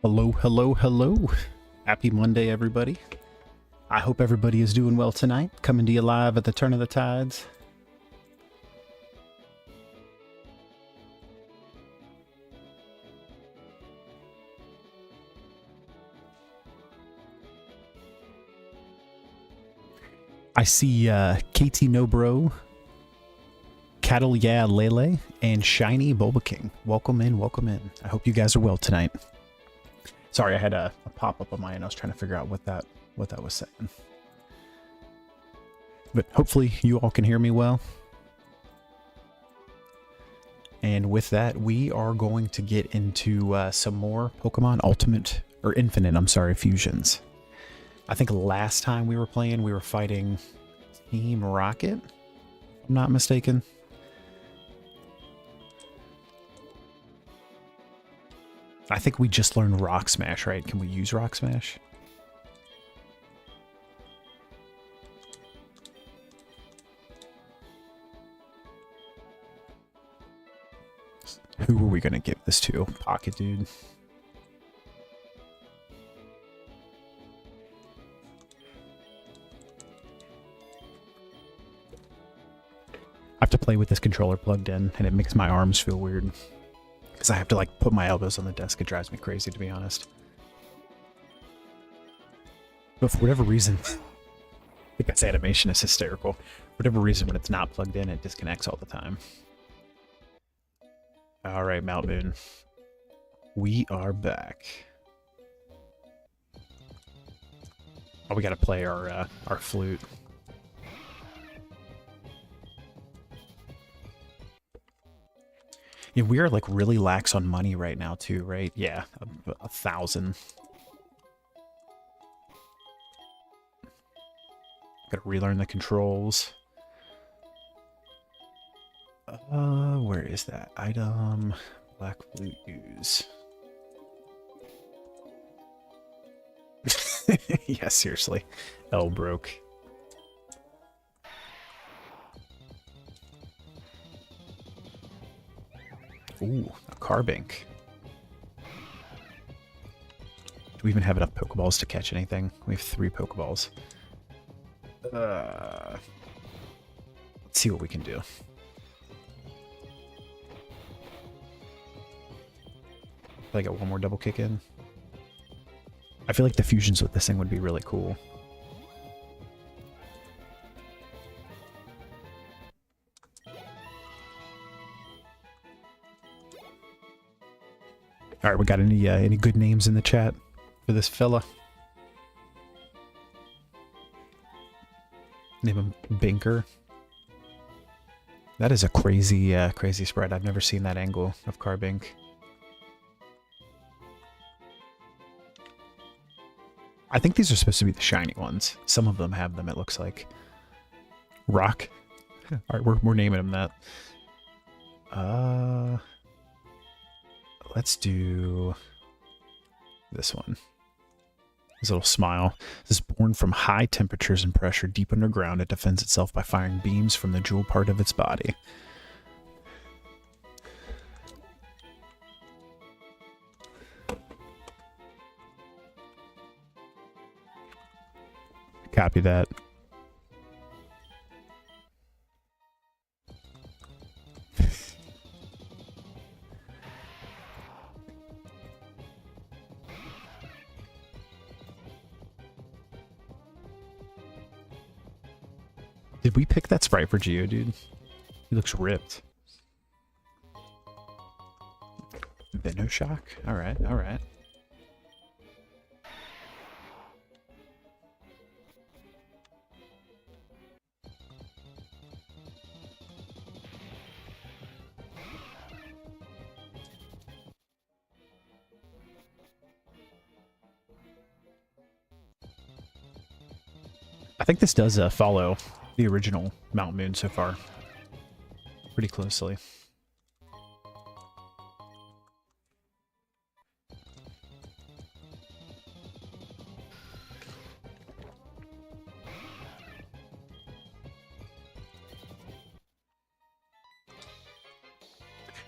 Hello, hello, hello. Happy Monday, everybody. I hope everybody is doing well tonight. Coming to you live at the turn of the tides. I see KT Nobro, Cattle Yeah Lele, and Shiny Bulba King. Welcome in, welcome in. I hope you guys are well tonight. Sorry, I had a pop-up on my end. I was trying to figure out what that was saying. But hopefully you all can hear me well. And with that, we are going to get into some more Pokemon Infinite Fusions. I think last time we were playing, we were fighting Team Rocket, if I'm not mistaken. I think we just learned Rock Smash, right? Can we use Rock Smash? Who are we going to give this to? Pocket Dude. I have to play with this controller plugged in, and it makes my arms feel weird. Because I have to, like, put my elbows on the desk. It drives me crazy, to be honest. But for whatever reason, I think this animation is hysterical. For whatever reason, when it's not plugged in, it disconnects all the time. Alright, Mount Moon. We are back. Oh, we gotta play our flute. Yeah, we are like really lax on money right now too, right? Yeah, 1,000. Gotta relearn the controls. Where is that? Item, black flute use. Yeah, seriously. L broke. Ooh, a Carbink. Do we even have enough Pokeballs to catch anything? We have 3 Pokeballs. Let's see what we can do. I got one more double kick in. I feel like the fusions with this thing would be really cool. All right, we got any good names in the chat for this fella? Name him Binker. That is a crazy crazy spread. I've never seen that angle of Carbink. I think these are supposed to be the shiny ones. Some of them have them, it looks like. Rock. All right, we're naming them that. Let's do this one. His little smile. This is born from high temperatures and pressure deep underground. It defends itself by firing beams from the jewel part of its body. Copy that. Did we pick that sprite for Geodude? He looks ripped. Venoshock? Alright, alright. I think this does follow the original Mount Moon so far pretty closely.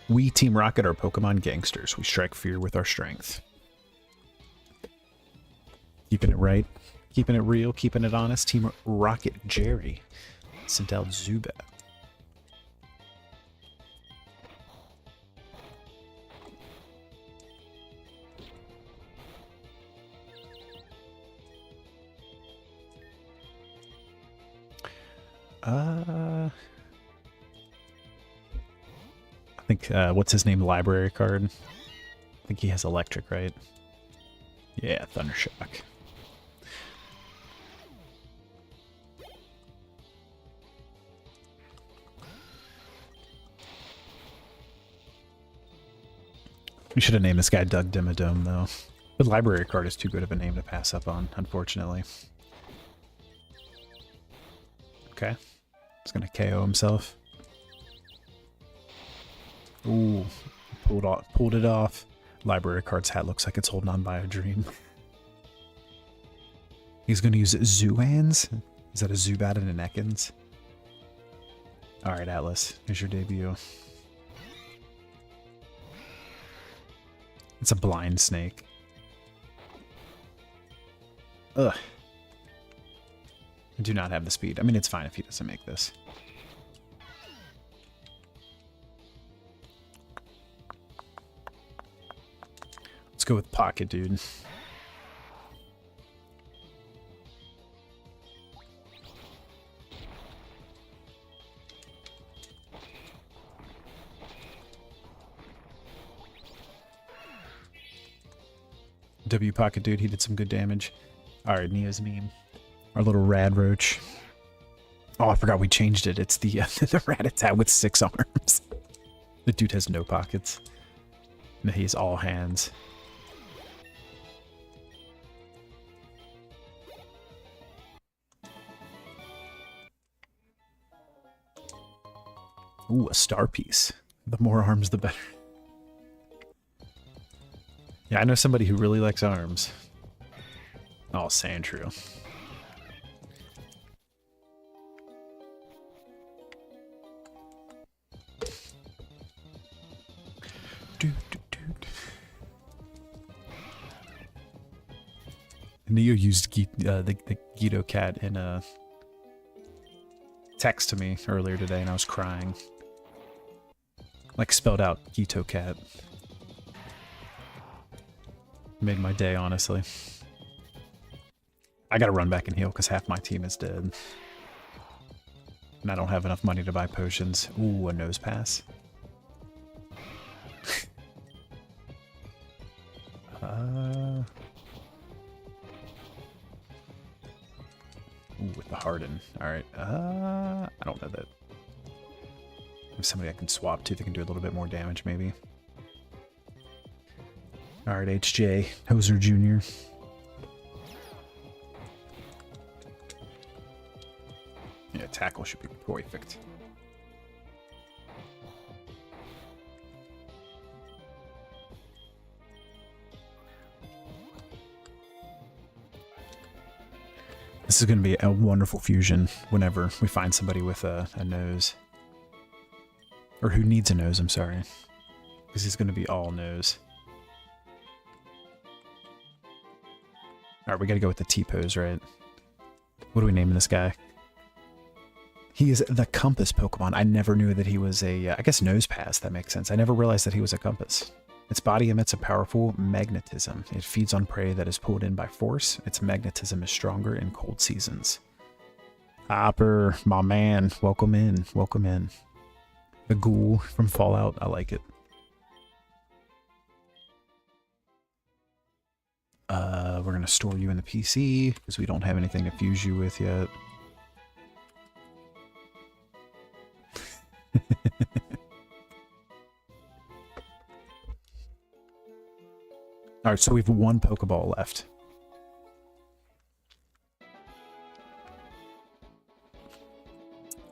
We, Team Rocket, are Pokemon gangsters. We strike fear with our strength. right. Keeping it real, keeping it honest. Team Rocket Jerry sent out Zubat. I think, what's his name? Library card. I think he has electric, right? Yeah, Thundershock. We should have named this guy Doug Dimmadome, though. The library card is too good of a name to pass up on, unfortunately. Okay. He's gonna KO himself. Ooh, pulled it off. Library card's hat looks like it's holding on by a dream. He's gonna use Zooans? Is that a Zubat and an Ekans? Alright, Atlas, here's your debut. It's a blind snake. Ugh. I do not have the speed. I mean, it's fine if he doesn't make this. Let's go with Pocket, dude. W Pocket, dude, he did some good damage. Alright, Neo's meme. Our little rad roach. Oh, I forgot we changed it. It's the the Rattata with 6 arms. The dude has no pockets. No, he's all hands. Ooh, a star piece. The more arms, the better. Yeah, I know somebody who really likes arms. Oh, Sandshrew. Neo used the Gito cat in a text to me earlier today, and I was crying. Like, spelled out Gito cat. Made my day, honestly. I gotta run back and heal because half my team is dead. And I don't have enough money to buy potions. Ooh, a nose pass. Ooh, with the Harden. Alright. I don't know that. There's somebody I can swap to that can do a little bit more damage, maybe. Alright, HJ. Hoser Jr. Yeah, tackle should be perfect. This is going to be a wonderful fusion whenever we find somebody with a nose. Or who needs a nose, I'm sorry. Because he's going to be all nose. Alright, we got to go with the T-pose, right? What are we naming this guy? He is the Compass Pokemon. I never knew that he was a, I guess Nose Pass, that makes sense. I never realized that he was a Compass. Its body emits a powerful magnetism. It feeds on prey that is pulled in by force. Its magnetism is stronger in cold seasons. Hopper, my man, welcome in, welcome in. The ghoul from Fallout, I like it. We're going to store you in the PC because we don't have anything to fuse you with yet. Alright, so we have one Pokeball left.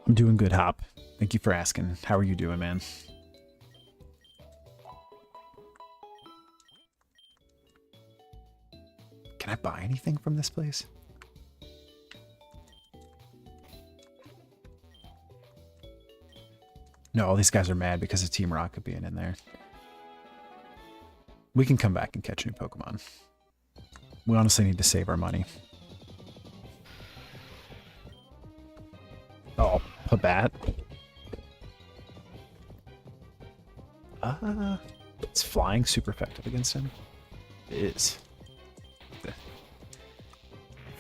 I'm doing good, Hop. Thank you for asking. How are you doing, man? Can I buy anything from this place? No, all these guys are mad because of Team Rocket being in there. We can come back and catch new Pokemon. We honestly need to save our money. Oh, Pabat. It's flying super effective against him. It is.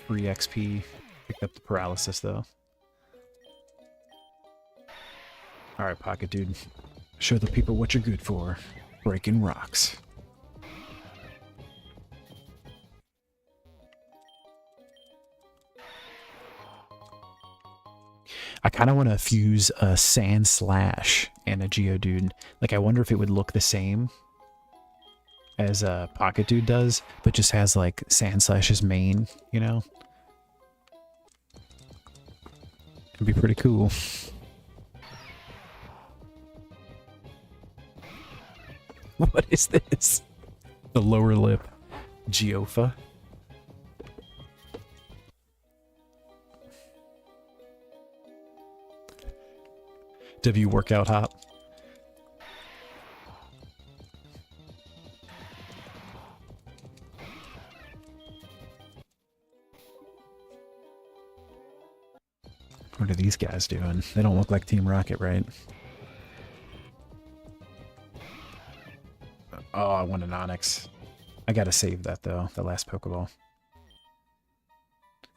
Free XP. Picked up the paralysis though. Alright, Pocket Dude. Show the people what you're good for. Breaking rocks. I kind of want to fuse a Sand Slash and a Geodude. Like, I wonder if it would look the same as a Pocket Dude does, but just has, like, Sand Slash's main, you know? It'd be pretty cool. What is this? The lower lip. Geofa. W workout hop. What are these guys doing? They don't look like Team Rocket, right? Oh, I want an Onyx. I gotta save that though, the last Pokeball.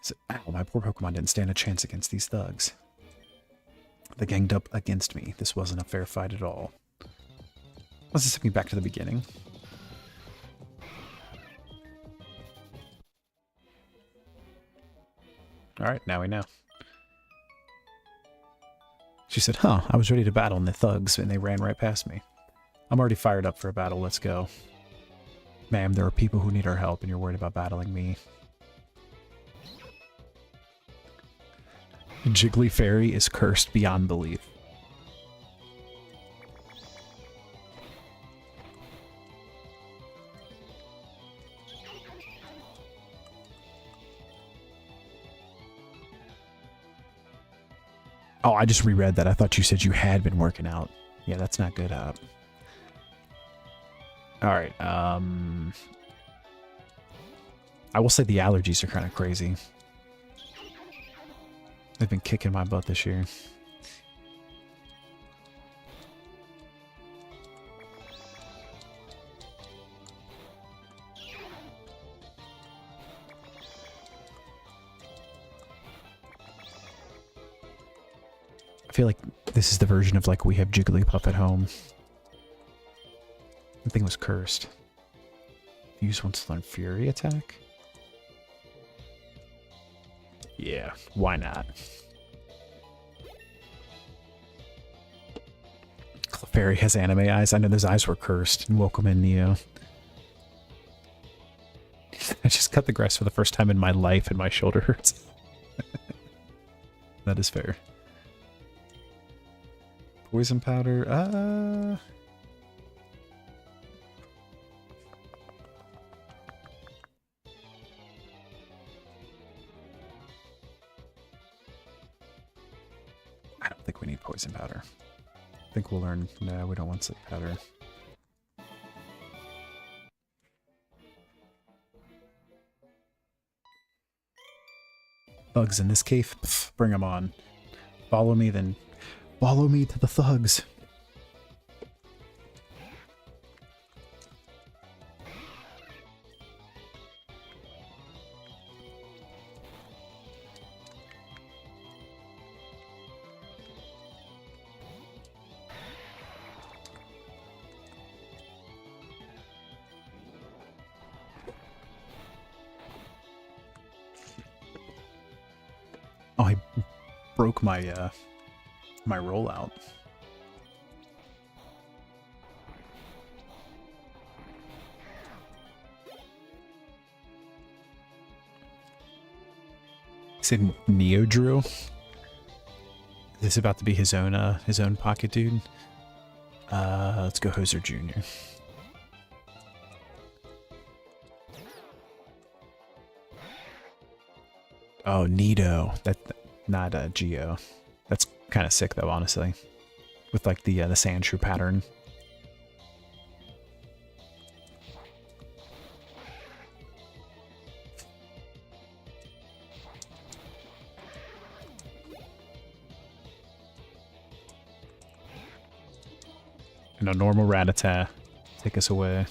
So, ow, my poor Pokemon didn't stand a chance against these thugs. They ganged up against me. This wasn't a fair fight at all. Let's just take me back to the beginning. Alright, now we know. She said, huh, I was ready to battle and the thugs, and they ran right past me. I'm already fired up for a battle, let's go. Ma'am, there are people who need our help, and you're worried about battling me. Jiggly Fairy is cursed beyond belief. Oh, I just reread that. I thought you said you had been working out. Yeah, that's not good, Hop. Alright, I will say the allergies are kind of crazy. They've been kicking my butt this year. I feel like this is the version of like we have Jigglypuff at home. The thing was cursed. Use once to learn Fury attack? Yeah, why not? Clefairy has anime eyes. I know those eyes were cursed. And welcome in, Neo. I just cut the grass for the first time in my life and my shoulder hurts. That is fair. Poison powder, I don't think we need poison powder. I think we'll learn. No, we don't want sleep powder. Thugs in this cave? Pff, bring them on. Follow me, then follow me to the thugs. Oh, I broke my my rollout. He said Neo Drew. Is this about to be his own Pocket Dude? Let's go Hoser Jr. Oh, Nido. That not Geo. That's kind of sick though, honestly. With like the Sandshrew pattern. And a normal Rattata. Take us away.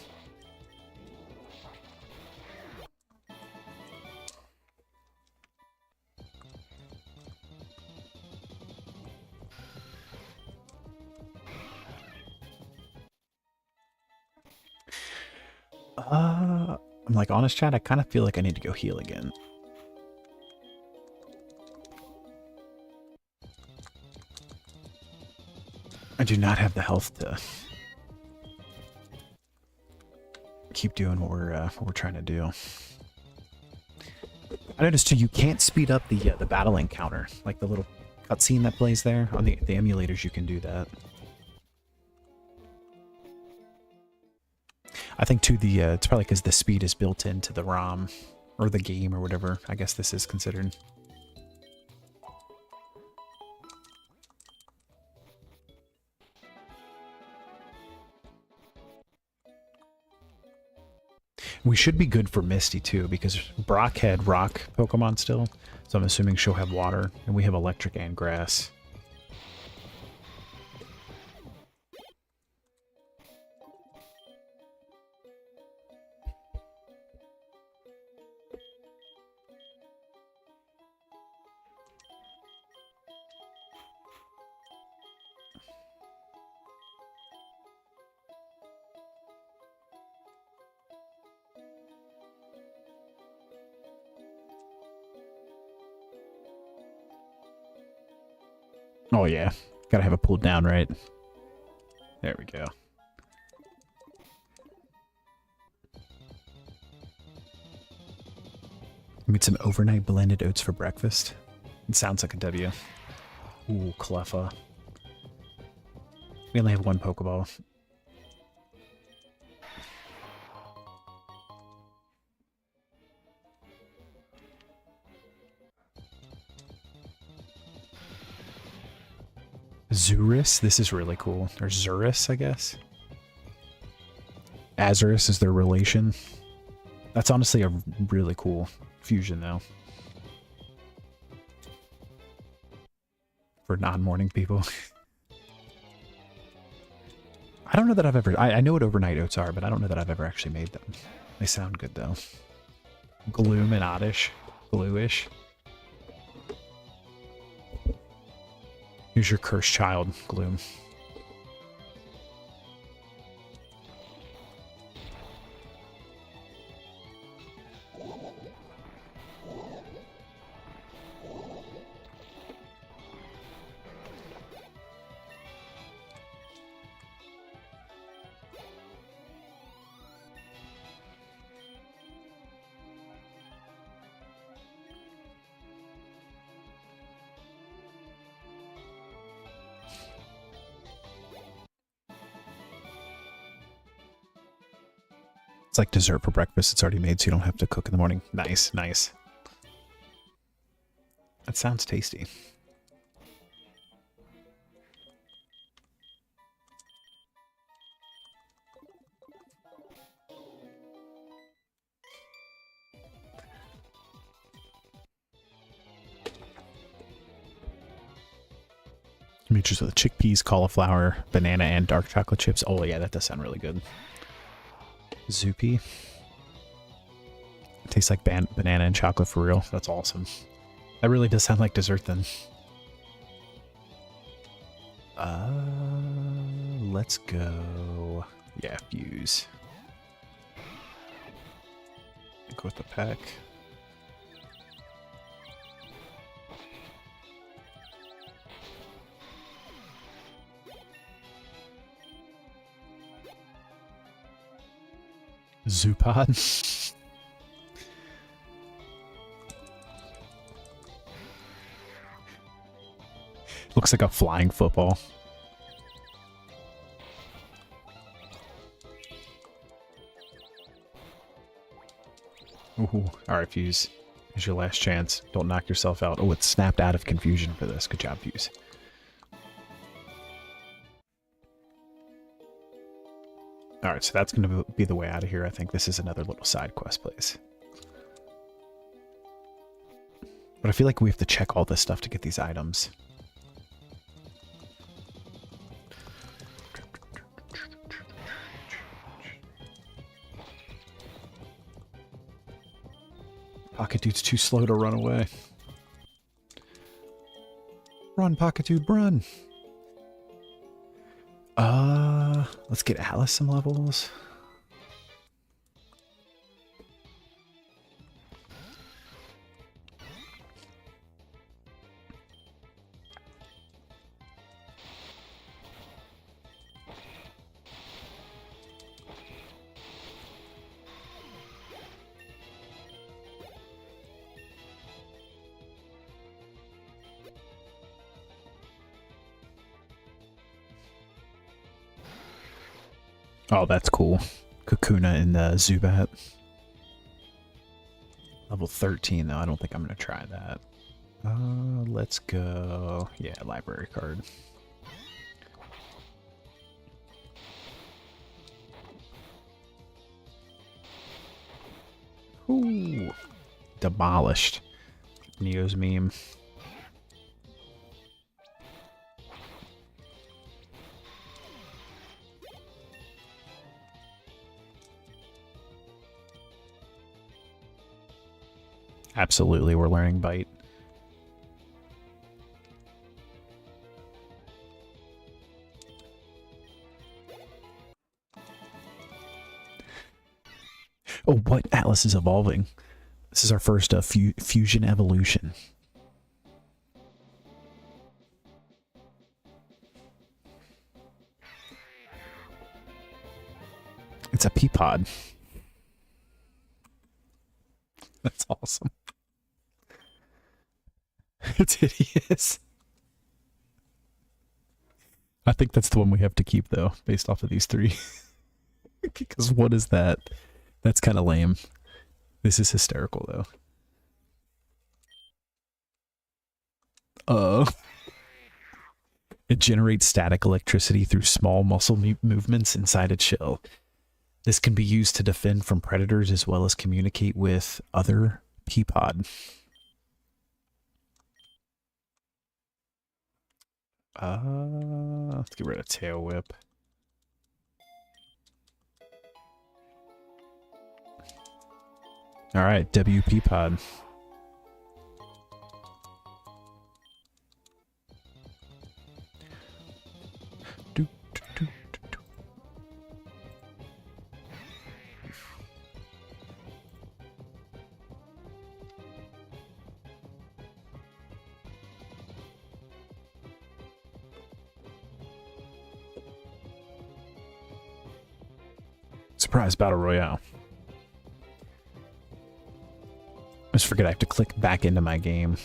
I'm like, honest chat, I kind of feel like I need to go heal again. I do not have the health to keep doing what we're trying to do. I noticed too, you can't speed up the battle encounter, like the little cutscene that plays there. On the emulators, you can do that. I think too, it's probably because the speed is built into the ROM or the game or whatever. I guess this is considered. We should be good for Misty too, because Brock had rock Pokemon still, so I'm assuming she'll have water, and we have electric and grass. Oh yeah, gotta have it pulled down, right? There we go. Made some overnight blended oats for breakfast. It sounds like a W. Ooh, Cleffa. We only have one Pokeball. Zurus, this is really cool. Or Zurus, I guess. Azurus is their relation. That's honestly a really cool fusion, though. For non-morning people. I don't know that I've ever... I know what overnight oats are, but I don't know that I've ever actually made them. They sound good, though. Gloom and Oddish. Bluish. Here's your cursed child, Gloom. It's like dessert for breakfast. It's already made, so you don't have to cook in the morning. Nice, nice. That sounds tasty. Mixtures with chickpeas, cauliflower, banana, and dark chocolate chips. Oh yeah, that does sound really good. Zoopy. It tastes like banana and chocolate for real. That's awesome. That really does sound like dessert then. Let's go. Yeah, fuse. Go with the pack. Zoopod. Looks like a flying football. Ooh, alright, Fuse. Here's your last chance. Don't knock yourself out. Oh, it snapped out of confusion for this. Good job, Fuse. Alright, so that's going to be the way out of here. I think this is another little side quest place. But I feel like we have to check all this stuff to get these items. Pocket Dude's too slow to run away. Run, Pocket Dude, run! Let's get Alice some levels. Oh, that's cool. Kakuna and Zubat. Level 13, though. I don't think I'm going to try that. Let's go... Yeah, library card. Ooh. Demolished. Neo's meme. Absolutely, we're learning Bite. Oh, what? Atlas is evolving. This is our first fusion evolution. It's a Peapod. That's awesome. It's hideous. I think that's the one we have to keep, though, based off of these three. Because what is that? That's kind of lame. This is hysterical, though. It generates static electricity through small muscle movements inside its shell. This can be used to defend from predators as well as communicate with other Peapod. Let's get rid of Tail Whip. All right, WP Pod. Surprise Battle Royale. I just forget I have to click back into my game.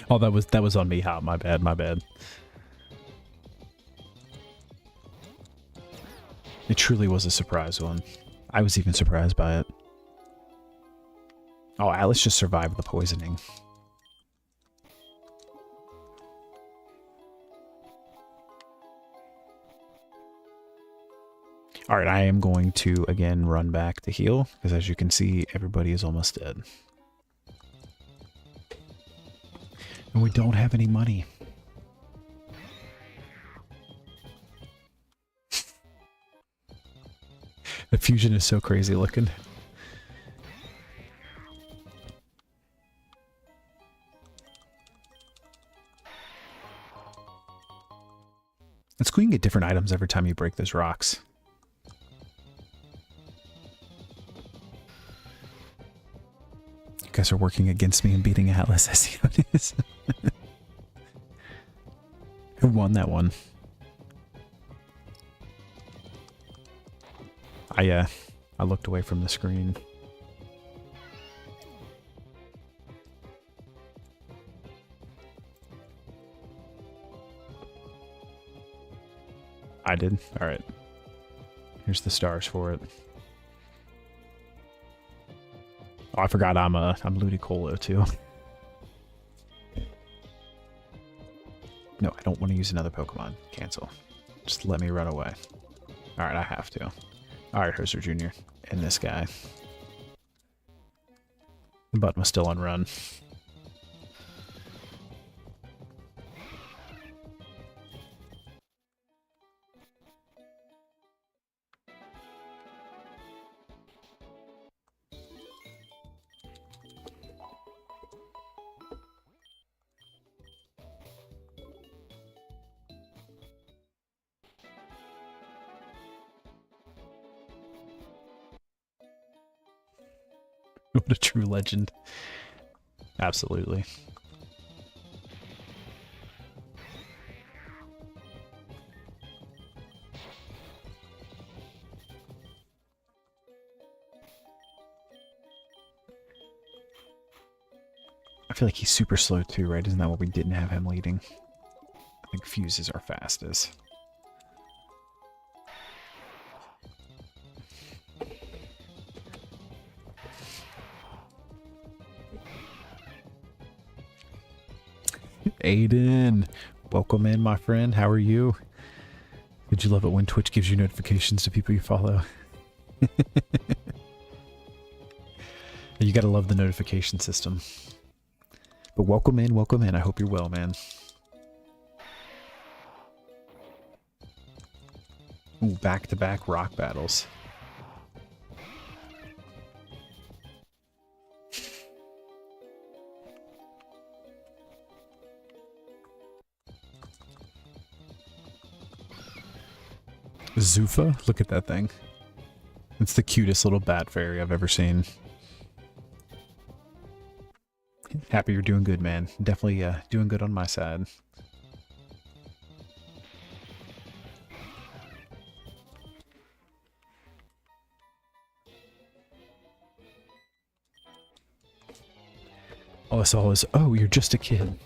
Oh, that was on me, Hop. My bad, my bad. It truly was a surprise one. I was even surprised by it. Oh, Alice just survived the poisoning. Alright, I am going to, again, run back to heal, because as you can see, everybody is almost dead. And we don't have any money. The fusion is so crazy looking. It's cool you can get different items every time you break those rocks. You guys are working against me and beating Atlas. I see how it is. Who won that one? I looked away from the screen. I did? Alright. Here's the stars for it. Oh, I forgot I'm Ludicolo too. No, I don't want to use another Pokemon. Cancel. Just let me run away. Alright, I have to. Alright, Herzer Jr. And this guy. The button was still on run. What a true legend. Absolutely. I feel like he's super slow too, right? Isn't that what we didn't have him leading? I think fuses are fastest. Aiden, welcome in, my friend. How are you? Did you love it when Twitch gives you notifications to people you follow? You gotta love the notification system. But welcome in, welcome in. I hope you're well, man. Ooh, back-to-back rock battles. Zuffa? Look at that thing. It's the cutest little bat fairy I've ever seen. Happy you're doing good, man. Definitely doing good on my side. Oh, it's always, oh, you're just a kid.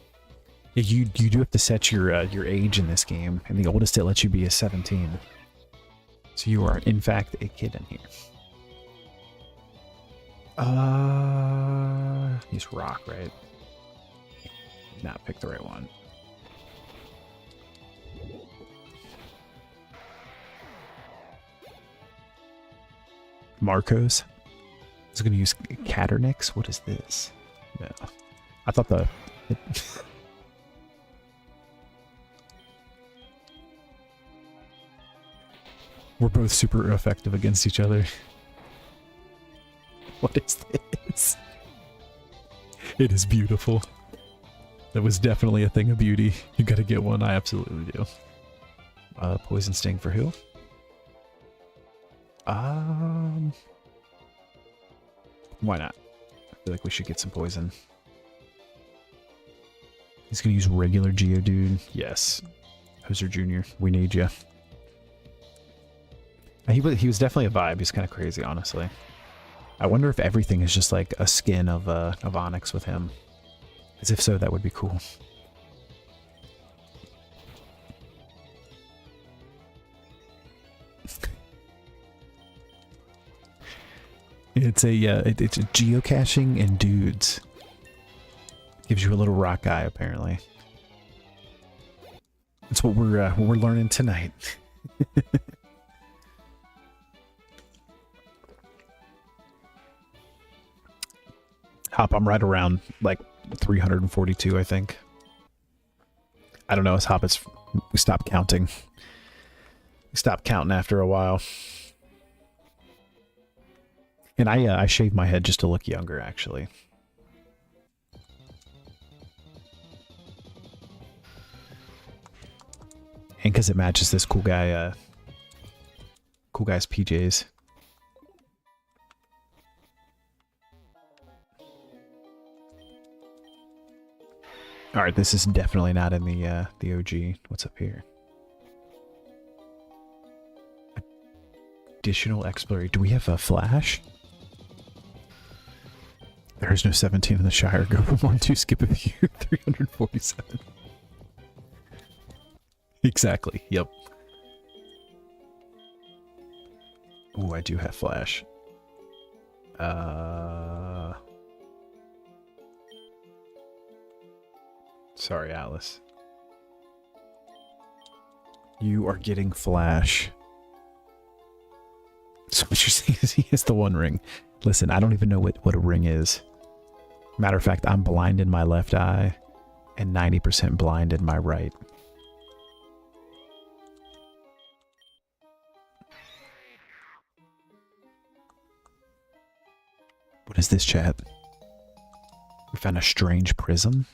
Yeah, you do have to set your age in this game, and the oldest it lets you be is 17. So you are, in fact, a kid in here. He's rock, right? Did not pick the right one. Marcos. I was going to use Catternix. What is this? No. I thought the... We're both super effective against each other. What is this? It is beautiful. That was definitely a thing of beauty. You gotta get one. I absolutely do. Poison Sting for who? Why not? I feel like we should get some poison. He's gonna use regular Geodude. Yes. Hoser Jr., we need you. He was definitely a vibe. He's kind of crazy, honestly. I wonder if everything is just like a skin of Onyx with him. As if so, that would be cool. It's a geocaching and dudes. Gives you a little rock eye, apparently. That's what we're learning tonight. Hop, I'm right around like 342, I think. I don't know, as Hop, we stopped counting. We stopped counting after a while. And I shaved my head just to look younger, actually. And because it matches this cool guy's PJs. All right, this is definitely not in the OG. What's up here? Additional exploration. Do we have a flash? There is no 17 in the Shire. Go from 1-2, skip a few. 347. Exactly. Yep. Ooh, I do have flash. Sorry, Alice. You are getting flash. So what you're saying is he has the one ring. Listen, I don't even know what a ring is. Matter of fact, I'm blind in my left eye and 90% blind in my right. What is this, chat? We found a strange prism.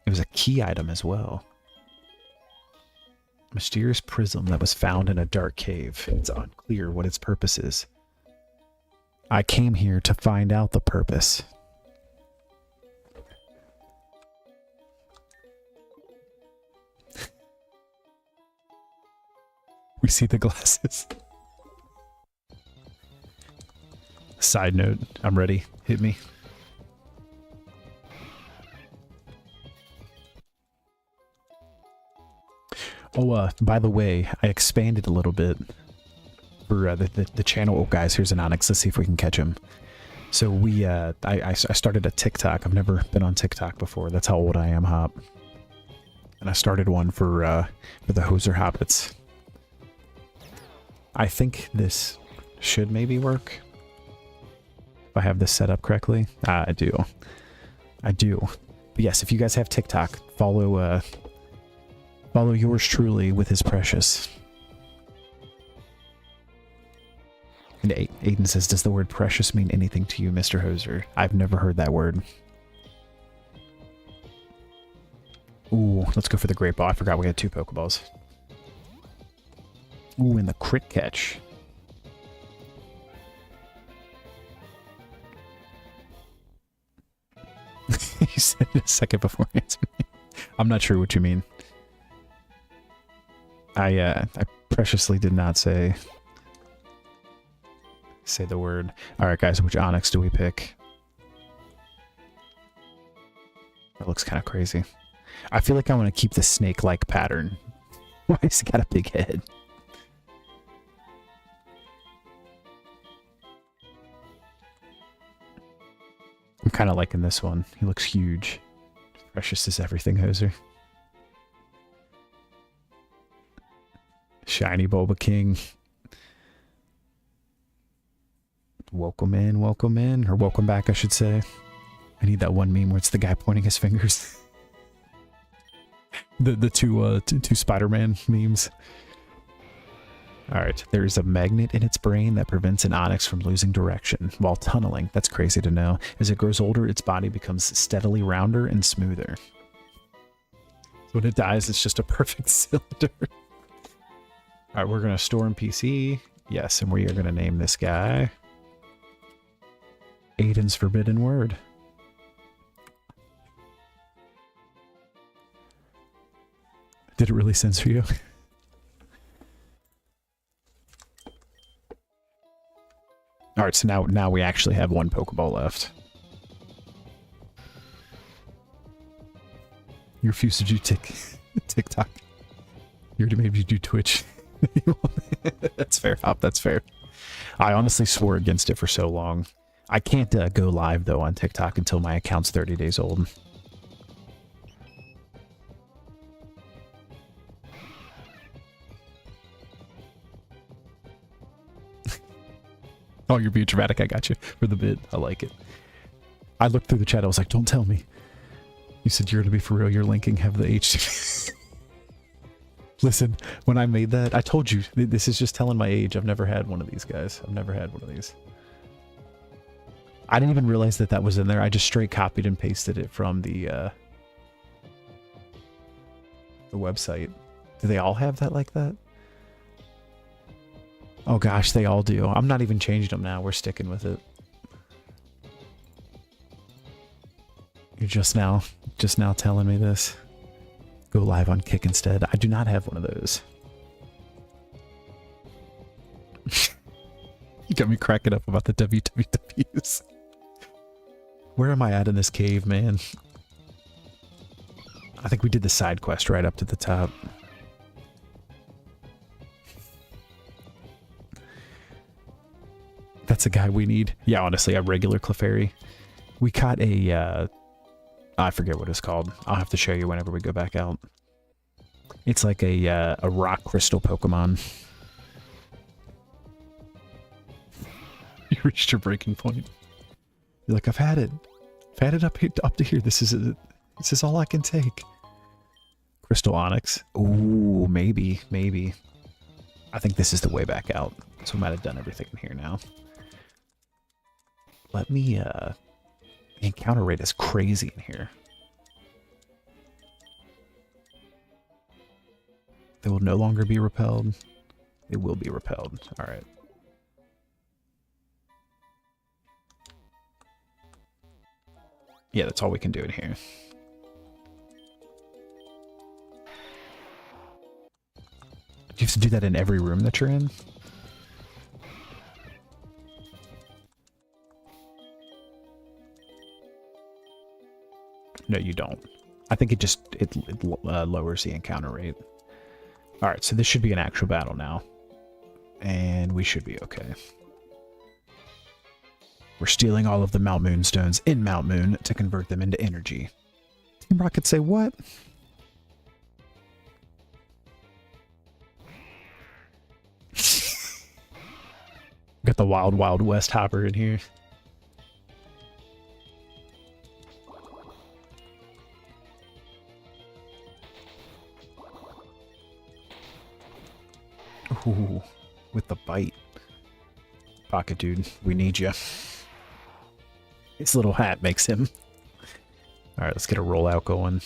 It was a key item as well. Mysterious prism that was found in a dark cave. It's unclear what its purpose is. I came here to find out the purpose. We see the glasses. Side note, I'm ready. Hit me. Oh, by the way, I expanded a little bit for the channel. Oh, guys, here's an Onyx. Let's see if we can catch him. So I started a TikTok. I've never been on TikTok before. That's how old I am, Hop. And I started one for the Hoser Hobbits. I think this should maybe work. If I have this set up correctly. I do. I do. But yes, if you guys have TikTok, follow yours truly with his precious. And Aiden says, does the word precious mean anything to you, Mr. Hoser? I've never heard that word. Ooh, let's go for the great ball. I forgot we had 2 Pokeballs. Ooh, and the crit catch. You said it a second before answering me. I'm not sure what you mean. I preciously did not say the word. Alright guys, which Onyx do we pick? That looks kind of crazy. I feel like I want to keep the snake-like pattern. Why has he got a big head? I'm kind of liking this one. He looks huge. Precious is everything, Hoser. Shiny Bulbaking. Welcome in, or welcome back, I should say. I need that one meme where it's the guy pointing his fingers. the two Spider-Man memes. Alright, there is a magnet in its brain that prevents an Onyx from losing direction while tunneling. That's crazy to know. As it grows older, its body becomes steadily rounder and smoother. So when it dies, it's just a perfect cylinder. Alright, we're going to store in PC. Yes, and we are going to name this guy Aiden's Forbidden Word. Did it really censor you? Alright, so now we actually have 1 Pokeball left. You refuse to do TikTok. You already maybe do Twitch. That's fair, Hop, that's fair. I honestly swore against it for so long. I can't go live, though, on TikTok until my account's 30 days old. Oh, you're being dramatic. I got you for the bit. I like it. I looked through the chat. I was like, don't tell me. You said you're going to be for real. You're linking. Have the HTTP. Listen, when I made that, I told you, this is just telling my age. I've never had one of these, guys. I've never had one of these. I didn't even realize that that was in there. I just straight copied and pasted it from the website. Do they all have that like that? Oh gosh, they all do. I'm not even changing them now. We're sticking with it. You're just now telling me this. Go live on Kick instead. I do not have one of those. You got me cracking up about the WWWs. Where am I at in this cave, man? I think we did the side quest right up to the top. That's a guy we need. Yeah, honestly, a regular Clefairy. We caught a, I forget what it's called. I'll have to show you whenever we go back out. It's like a rock crystal Pokemon. You reached your breaking point. You're like, I've had it. I've had it up to here. This is all I can take. Crystal Onyx. Ooh, maybe. I think this is the way back out. So I might have done everything in here now. Let me, the encounter rate is crazy in here. They will no longer be repelled. They will be repelled. Alright. Yeah, that's all we can do in here. Do you have to do that in every room that you're in? No, you don't. I think it lowers the encounter rate. All right, so this should be an actual battle now. And we should be okay. We're stealing all of the Mount Moon stones in Mount Moon to convert them into energy. Team Rocket say what? Got the Wild Wild West hopper in here. Ooh, with the bite. Pocket dude, we need you. His little hat makes him. Alright, let's get a rollout going.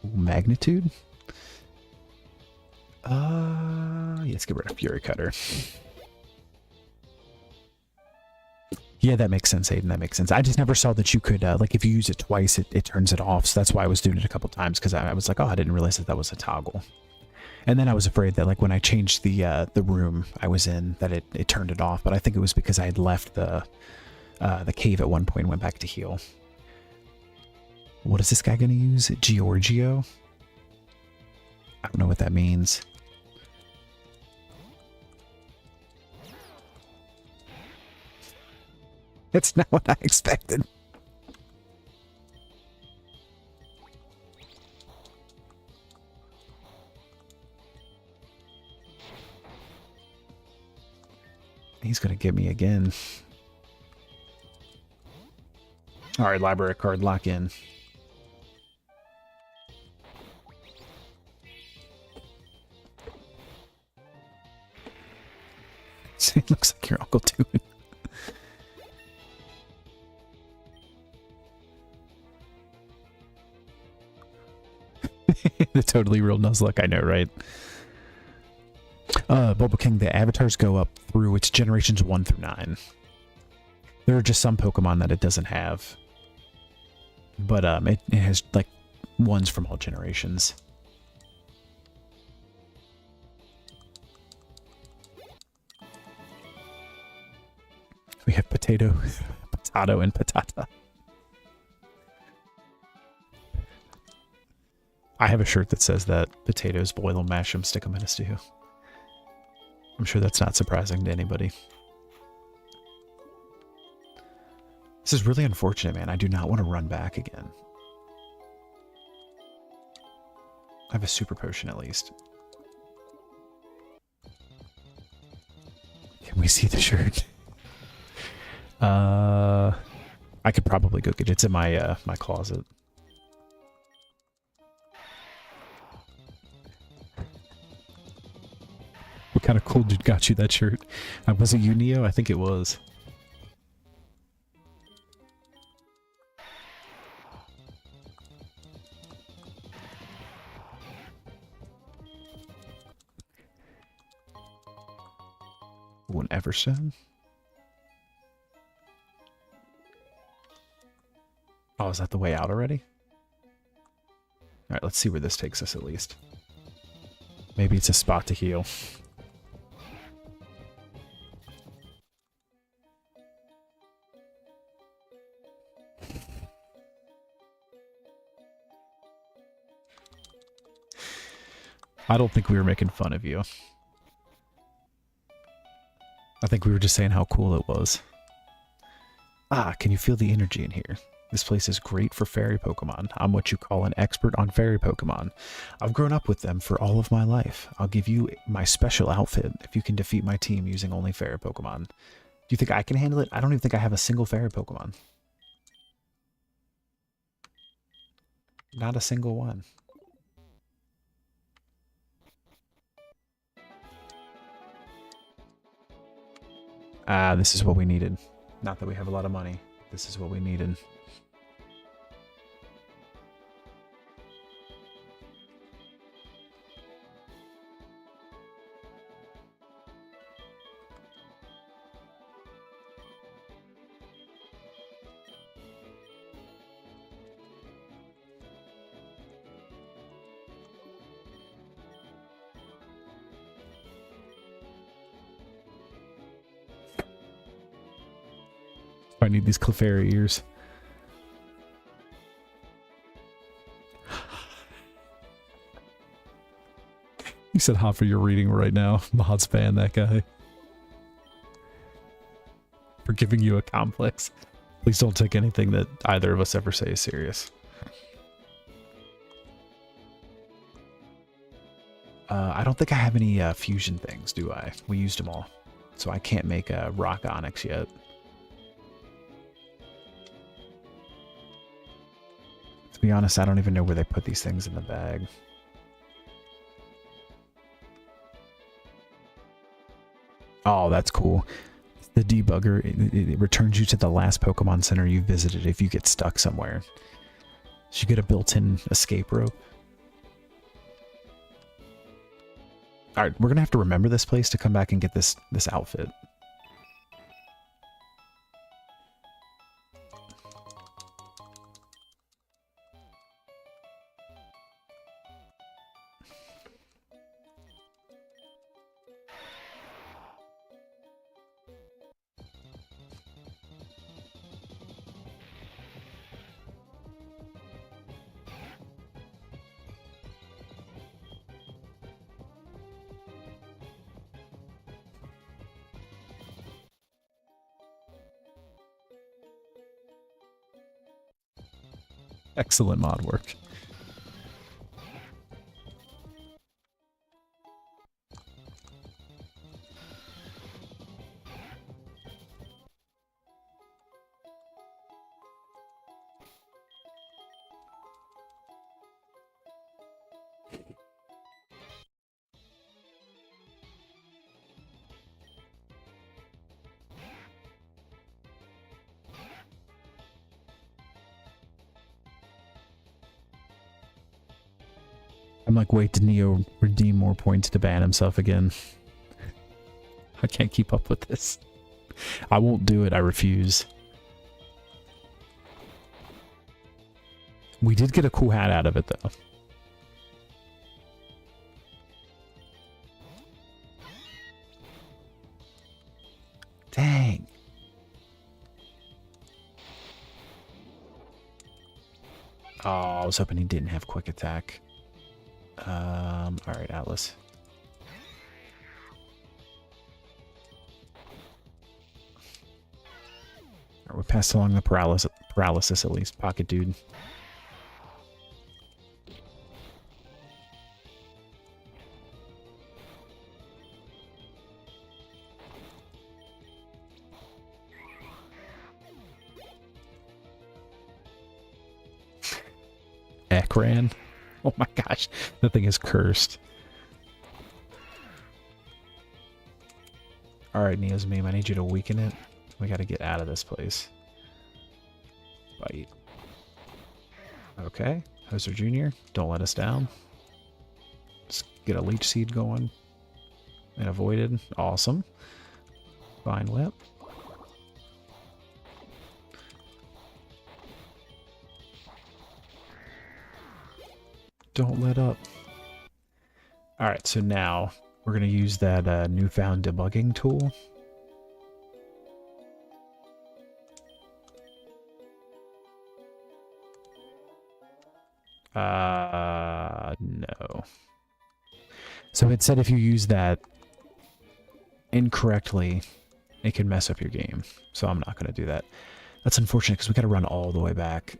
Ooh, magnitude? Yeah, let's get rid of Fury Cutter. Yeah, that makes sense, Aiden. That makes sense. I just never saw that you could, like, if you use it twice, it turns it off. So that's why I was doing it a couple times, because I was like, oh, I didn't realize that was a toggle. And then I was afraid that, like, when I changed the room I was in, that it turned it off. But I think it was because I had left the cave at one point and went back to heal. What is this guy going to use? Giorgio? I don't know what that means. That's not what I expected. He's gonna get me again. All right, library card, lock in. It looks like your Uncle Toon. The totally real Nuzlocke, I know, right? Bulba King, the avatars go up through its generations 1 through 9. There are just some Pokemon that it doesn't have. But it has, like, ones from all generations. We have Potato, Potato, and Patata. I have a shirt that says that potatoes, boil them, mash them, stick them in a stew. I'm sure that's not surprising to anybody. This is really unfortunate, man. I do not want to run back again. I have a super potion at least. Can we see the shirt? I could probably go get it. It's in my my closet. What kind of cool dude got you that shirt? Was it you, Neo? I think it was. Ooh, an Everstone? Oh, is that the way out already? Alright, let's see where this takes us at least. Maybe it's a spot to heal. I don't think we were making fun of you. I think we were just saying how cool it was. Ah, can you feel the energy in here? This place is great for fairy Pokemon. I'm what you call an expert on fairy Pokemon. I've grown up with them for all of my life. I'll give you my special outfit if you can defeat my team using only fairy Pokemon. Do you think I can handle it? I don't even think I have a single fairy Pokemon. Not a single one. Ah, this is what we needed. Not that we have a lot of money. This is what we needed. I need these Clefairy ears. You said hot for your reading right now. Mod's fan, that guy. For giving you a complex. Please don't take anything that either of us ever say is serious. I don't think I have any fusion things, do I? We used them all. So I can't make a rock onyx yet. To be honest, I don't even know where they put these things in the bag. Oh, that's cool. The debugger, it returns you to the last Pokemon Center you visited if you get stuck somewhere. So you get a built-in escape rope. Alright, we're gonna have to remember this place to come back and get this outfit. Excellent mod work. I'm like, wait, did Neo redeem more points to ban himself again? I can't keep up with this. I won't do it, I refuse. We did get a cool hat out of it, though. Dang. Oh, I was hoping he didn't have quick attack. Alright, Atlas. Alright, we passed along the paralysis at least, pocket dude. Ekran. Oh my gosh, that thing is cursed. Alright, Neo's meme, I need you to weaken it. We gotta get out of this place. Bite. Okay, Hoser Jr., don't let us down. Let's get a leech seed going. And avoided. Awesome. Vine whip. Don't let up. Alright, so now we're going to use that newfound debugging tool. No. So it said if you use that incorrectly, it can mess up your game. So I'm not going to do that. That's unfortunate because we got to run all the way back.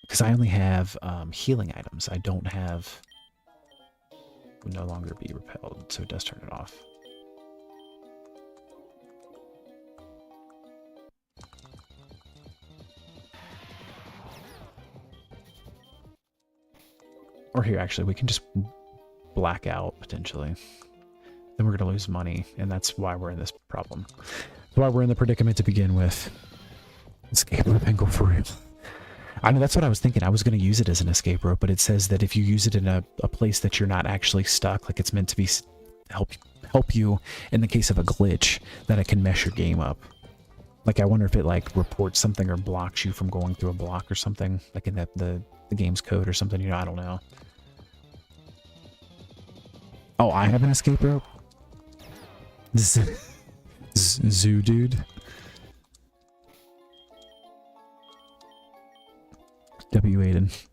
Because I only have healing items. I don't have... Would no longer be repelled, so it does turn it off. Or here, actually, we can just black out, potentially. Then we're going to lose money, and that's why we're in this problem. That's why we're in the predicament to begin with. Escape rope and go for real. I mean, that's what I was thinking. I was going to use it as an escape rope, but it says that if you use it in a place that you're not actually stuck, like it's meant to be help you in the case of a glitch, that it can mess your game up. Like, I wonder if it, like, reports something or blocks you from going through a block or something, like in the game's code or something, you know, I don't know. Oh, I have an escape rope? This Zoo dude. W Aiden.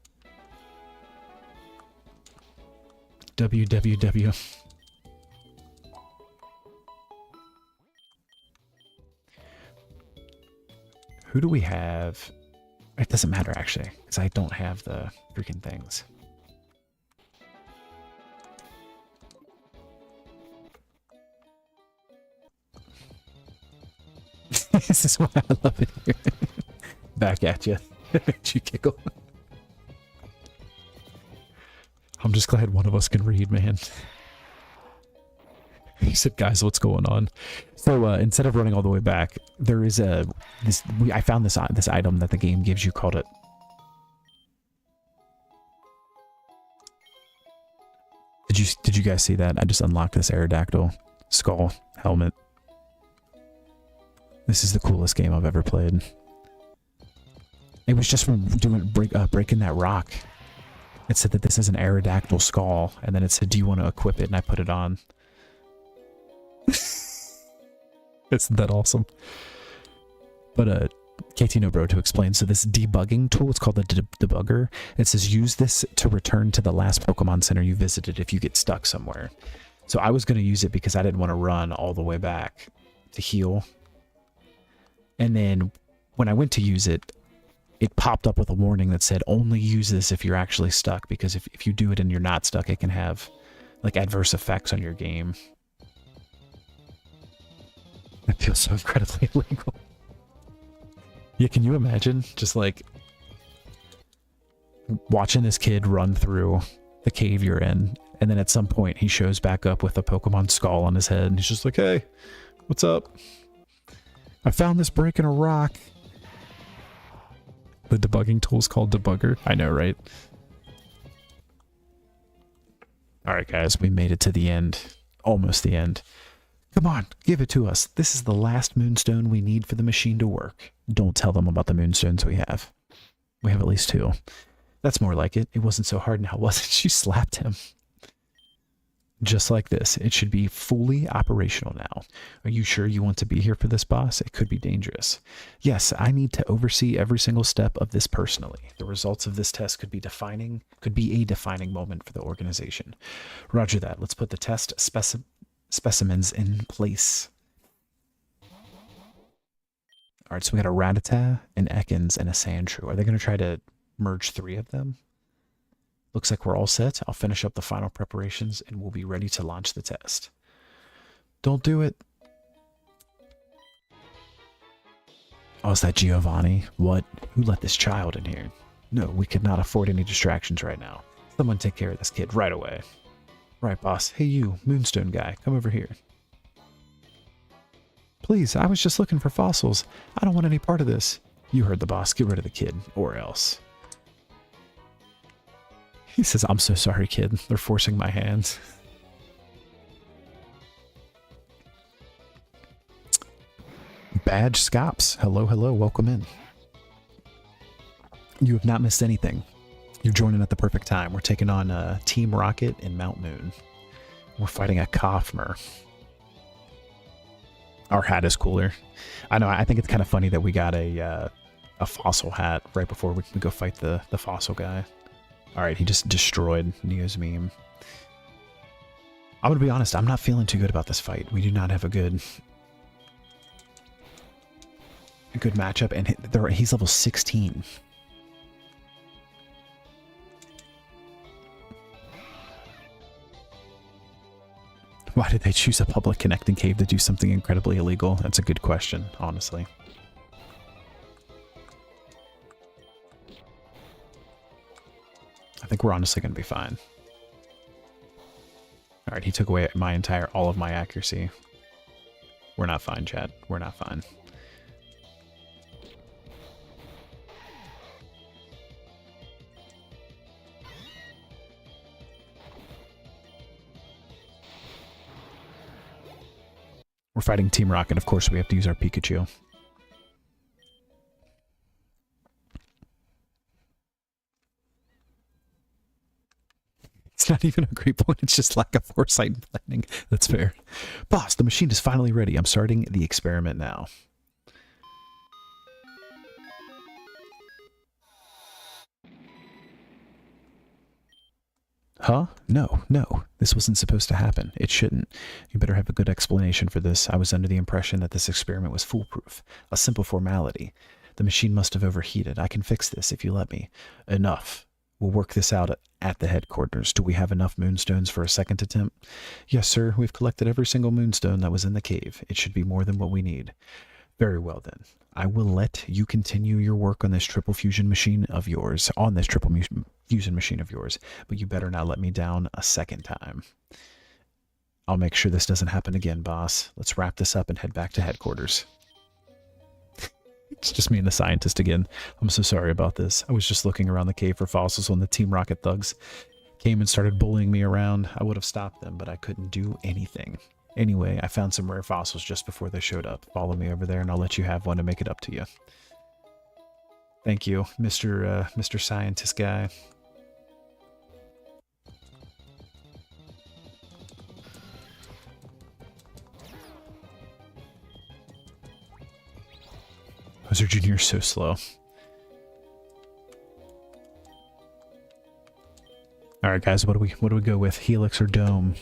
WWW. Who do we have? It doesn't matter actually, because I don't have the freaking things. This is why I love it here. Back at you. Makes you giggle. I'm just glad one of us can read, man. He said, guys, what's going on? So instead of running all the way back, there is I found this item that the game gives you called it. Did you guys see that? I just unlocked this Aerodactyl skull helmet. This is the coolest game I've ever played. It was just from breaking that rock. It said that this is an Aerodactyl skull, and then it said, do you want to equip it? And I put it on. Isn't that awesome? But KT No Bro, to explain, so this debugging tool, it's called the debugger. It says use this to return to the last Pokemon Center you visited if you get stuck somewhere. So I was going to use it because I didn't want to run all the way back to heal. And then when I went to use it, it popped up with a warning that said only use this if you're actually stuck, because if you do it and you're not stuck, it can have like adverse effects on your game. That feels so incredibly illegal. Yeah, can you imagine just like watching this kid run through the cave you're in, and then at some point he shows back up with a Pokemon skull on his head, and he's just like, hey, what's up? I found this break in a rock. The debugging tool is called Debugger. I know, right? Alright, guys, we made it to the end. Almost the end. Come on, give it to us. This is the last moonstone we need for the machine to work. Don't tell them about the moonstones we have. We have at least 2. That's more like it. It wasn't so hard now, was it? She slapped him. Just like this. It should be fully operational now. Are you sure you want to be here for this, boss? It could be dangerous. Yes, I need to oversee every single step of this personally. The results of this test could be a defining moment for the organization. Roger that. Let's put the test specimens in place. Alright, so we got a Rattata, an Ekans, and a Sandshrew. Are they going to try to merge 3 of them? Looks like we're all set. I'll finish up the final preparations and we'll be ready to launch the test. Don't do it. Oh, is that Giovanni? What? Who let this child in here? No, we could not afford any distractions right now. Someone take care of this kid right away. Right, boss. Hey, you, Moonstone guy, come over here. Please, I was just looking for fossils. I don't want any part of this. You heard the boss. Get rid of the kid, or else. He says, I'm so sorry, kid. They're forcing my hands. Badge Scops. Hello, hello. Welcome in. You have not missed anything. You're joining at the perfect time. We're taking on Team Rocket and Mount Moon. We're fighting a Kofmer. Our hat is cooler. I know. I think it's kind of funny that we got a fossil hat right before we can go fight the fossil guy. Alright, he just destroyed Neo's meme. I'm gonna be honest, I'm not feeling too good about this fight. We do not have a good matchup, and he's level 16. Why did they choose a public connecting cave to do something incredibly illegal? That's a good question, honestly. I think we're honestly going to be fine. Alright, he took away all of my accuracy. We're not fine, chat. We're not fine. We're fighting Team Rocket. Of course, we have to use our Pikachu. It's not not even a great point. It's just lack of foresight and planning. That's fair. Boss, the machine is finally ready. I'm starting the experiment now. Huh? No, no. This wasn't supposed to happen. It shouldn't. You better have a good explanation for this. I was under the impression that this experiment was foolproof. A simple formality. The machine must have overheated. I can fix this if you let me. Enough. We'll work this out at the headquarters. Do we have enough moonstones for a second attempt? Yes, sir. We've collected every single moonstone that was in the cave. It should be more than what we need. Very well, then. I will let you continue your work on this triple fusion machine of yours, fusion machine of yours, but you better not let me down a second time. I'll make sure this doesn't happen again, boss. Let's wrap this up and head back to headquarters. It's just me and the scientist again. I'm so sorry about this. I was just looking around the cave for fossils when the Team Rocket thugs came and started bullying me around. I would have stopped them, but I couldn't do anything. Anyway, I found some rare fossils just before they showed up. Follow me over there and I'll let you have one to make it up to you. Thank you, Mr. Scientist guy. Bowser Jr. is so slow. All right, guys, what do we go with? Helix or Dome?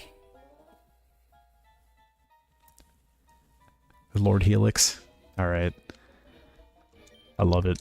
Lord Helix. All right. I love it.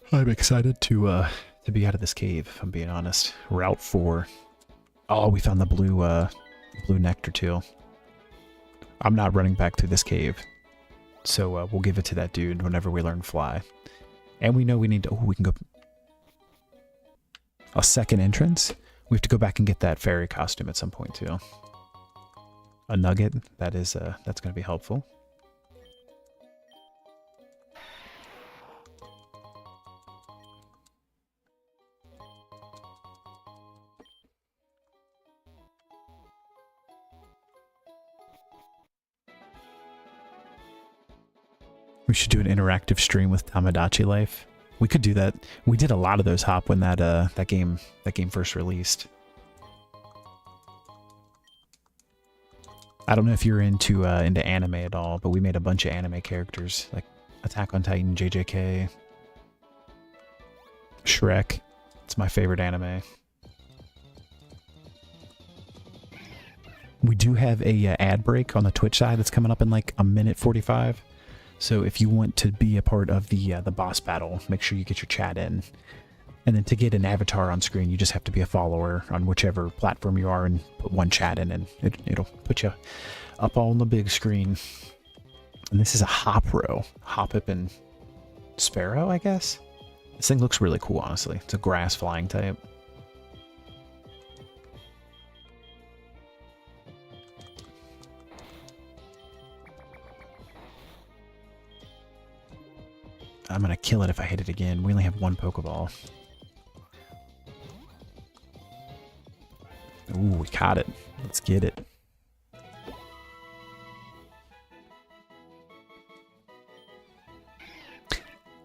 I'm excited to be out of this cave, if I'm being honest. Route 4. Oh, we found the blue nectar too. I'm not running back through this cave. So we'll give it to that dude whenever we learn fly. And we know we need to, oh, we can go a second entrance. We have to go back and get that fairy costume at some point too. A nugget, that's going to be helpful. We should do an interactive stream with Tamagotchi Life. We could do that. We did a lot of those, Hop, when that game first released. I don't know if you're into anime at all, but we made a bunch of anime characters like Attack on Titan, JJK, Shrek. It's my favorite anime. We do have a ad break on the Twitch side that's coming up in like a minute 45. So if you want to be a part of the boss battle, make sure you get your chat in. And then to get an avatar on screen, you just have to be a follower on whichever platform you are and put one chat in, and it'll put you up on the big screen. And this is a Hopro. Hoppip and Sparrow, I guess? This thing looks really cool, honestly. It's a grass flying type. I'm gonna kill it if I hit it again. We only have one Pokeball. Ooh, we caught it. Let's get it.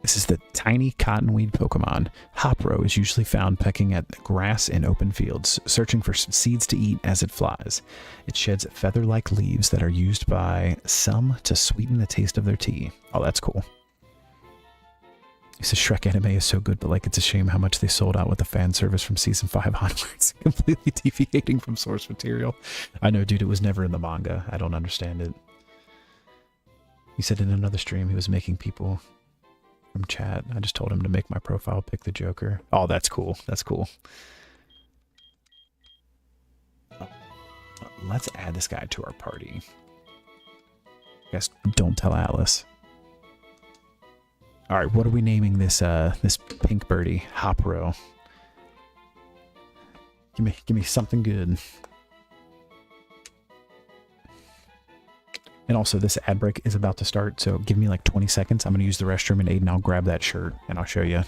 This is the tiny cottonweed Pokemon. Hopro is usually found pecking at grass in open fields, searching for some seeds to eat as it flies. It sheds feather-like leaves that are used by some to sweeten the taste of their tea. Oh, that's cool. This Shrek anime is so good, but like it's a shame how much they sold out with the fan service from season 5 onwards, completely deviating from source material. I know, dude, it was never in the manga. I don't understand it. He said in another stream he was making people from chat. I just told him to make my profile pick the Joker. Oh, that's cool. That's cool. Let's add this guy to our party. Guys, don't tell Alice. All right, what are we naming this this pink birdie? Hopro. Give me something good. And also, this ad break is about to start, so give me like 20 seconds. I'm going to use the restroom, and Aiden, I'll grab that shirt, and I'll show you.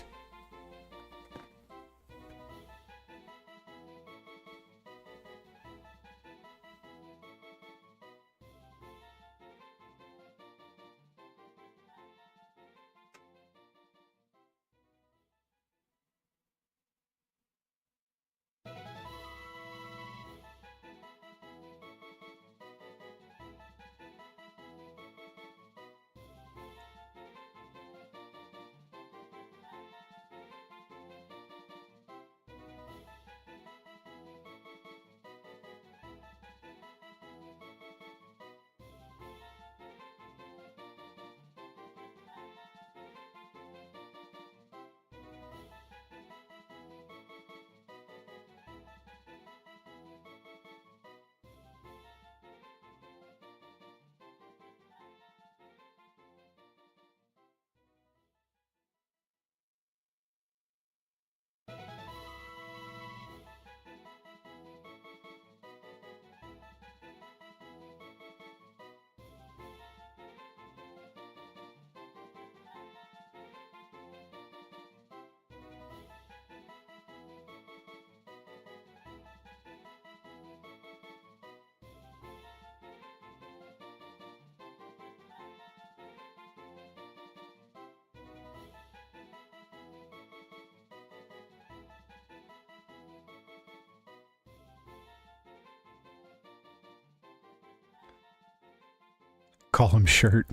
Call him Shirt.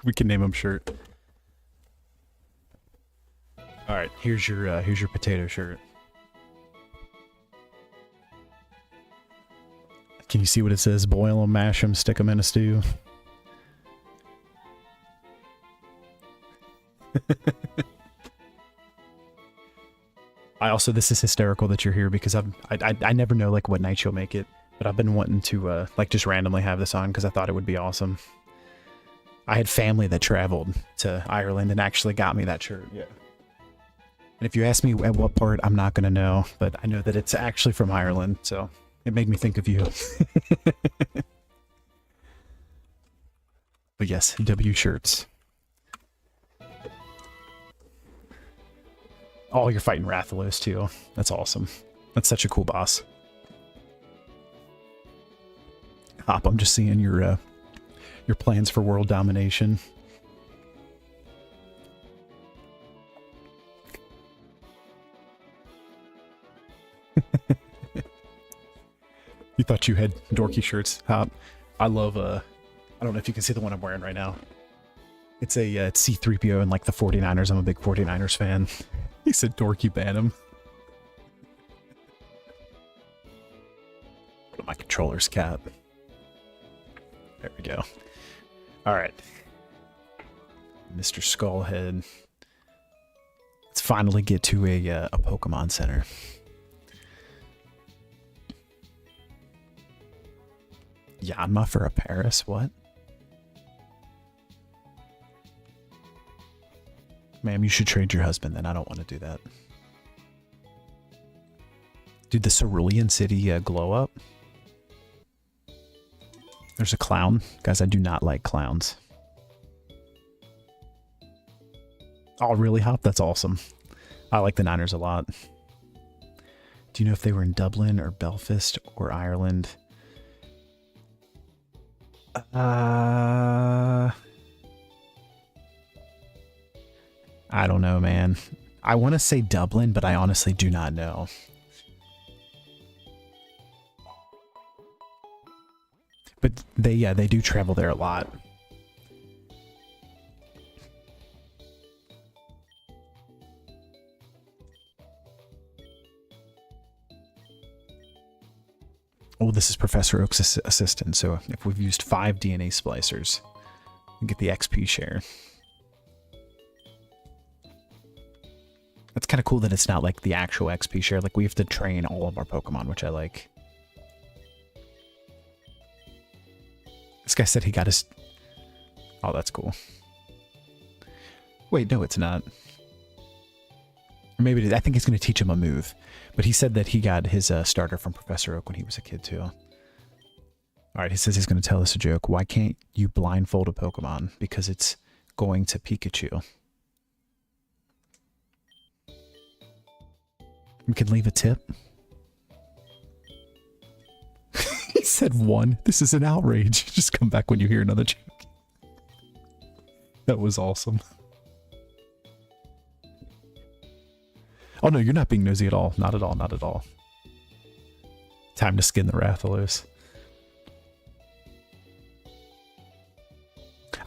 We can name him Shirt. All right, here's your potato shirt. Can you see what it says? Boil them, mash them, stick them in a stew. This is hysterical that you're here because I never know like what night you'll make it, but I've been wanting to like just randomly have this on because I thought it would be awesome. I had family that traveled to Ireland and actually got me that shirt. Yeah. And if you ask me at what part, I'm not going to know, but I know that it's actually from Ireland, so it made me think of you. But yes, W shirts. Oh, you're fighting Rathalos too. That's awesome. That's such a cool boss. Hop, I'm just seeing your plans for world domination. You thought you had dorky shirts, Hop. I love, I don't know if you can see the one I'm wearing right now. It's it's C-3PO and like the 49ers. I'm a big 49ers fan. He said dorky ban him. Put my controller's cap. There we go. All right. Mr. Skullhead. Let's finally get to a Pokemon Center. Yanma for a Paris? What? Ma'am, you should trade your husband then. I don't want to do that. Dude, the Cerulean City glow up. There's a clown. Guys, I do not like clowns. Oh, really, Hop? That's awesome. I like the Niners a lot. Do you know if they were in Dublin or Belfast or Ireland? I don't know, man. I want to say Dublin, but I honestly do not know. But they do travel there a lot. Oh, this is Professor Oak's assistant, so if we've used 5 DNA splicers, we get the XP share. That's kind of cool that it's not like the actual XP share. Like, we have to train all of our Pokemon, which I like. This guy said he got his... Oh, that's cool. Wait, no, it's not. Or maybe it is. I think he's going to teach him a move. But he said that he got his starter from Professor Oak when he was a kid, too. All right, he says he's going to tell us a joke. Why can't you blindfold a Pokemon? Because it's going to Pikachu. We could leave a tip. He said 1. This is an outrage. Just come back when you hear another joke. That was awesome. Oh no, you're not being nosy at all. Not at all, not at all. Time to skin the Rathalos.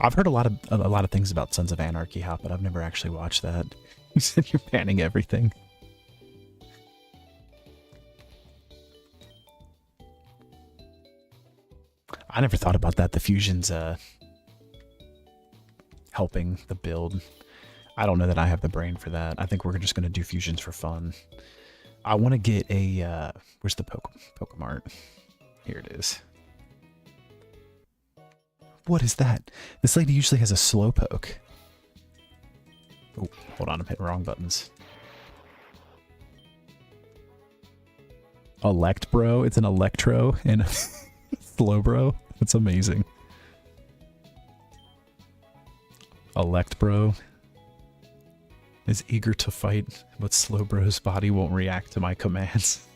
I've heard a lot of things about Sons of Anarchy, Hop, but I've never actually watched that. You said you're banning everything. I never thought about that. The fusions helping the build. I don't know that I have the brain for that. I think we're just going to do fusions for fun. I want to get a... where's the Pokemart? Here it is. What is that? This lady usually has a Slowpoke. Oh, hold on. I'm hitting wrong buttons. Electbro. It's an Electro and a Slowbro. That's amazing. Electbro is eager to fight, but Slowbro's body won't react to my commands.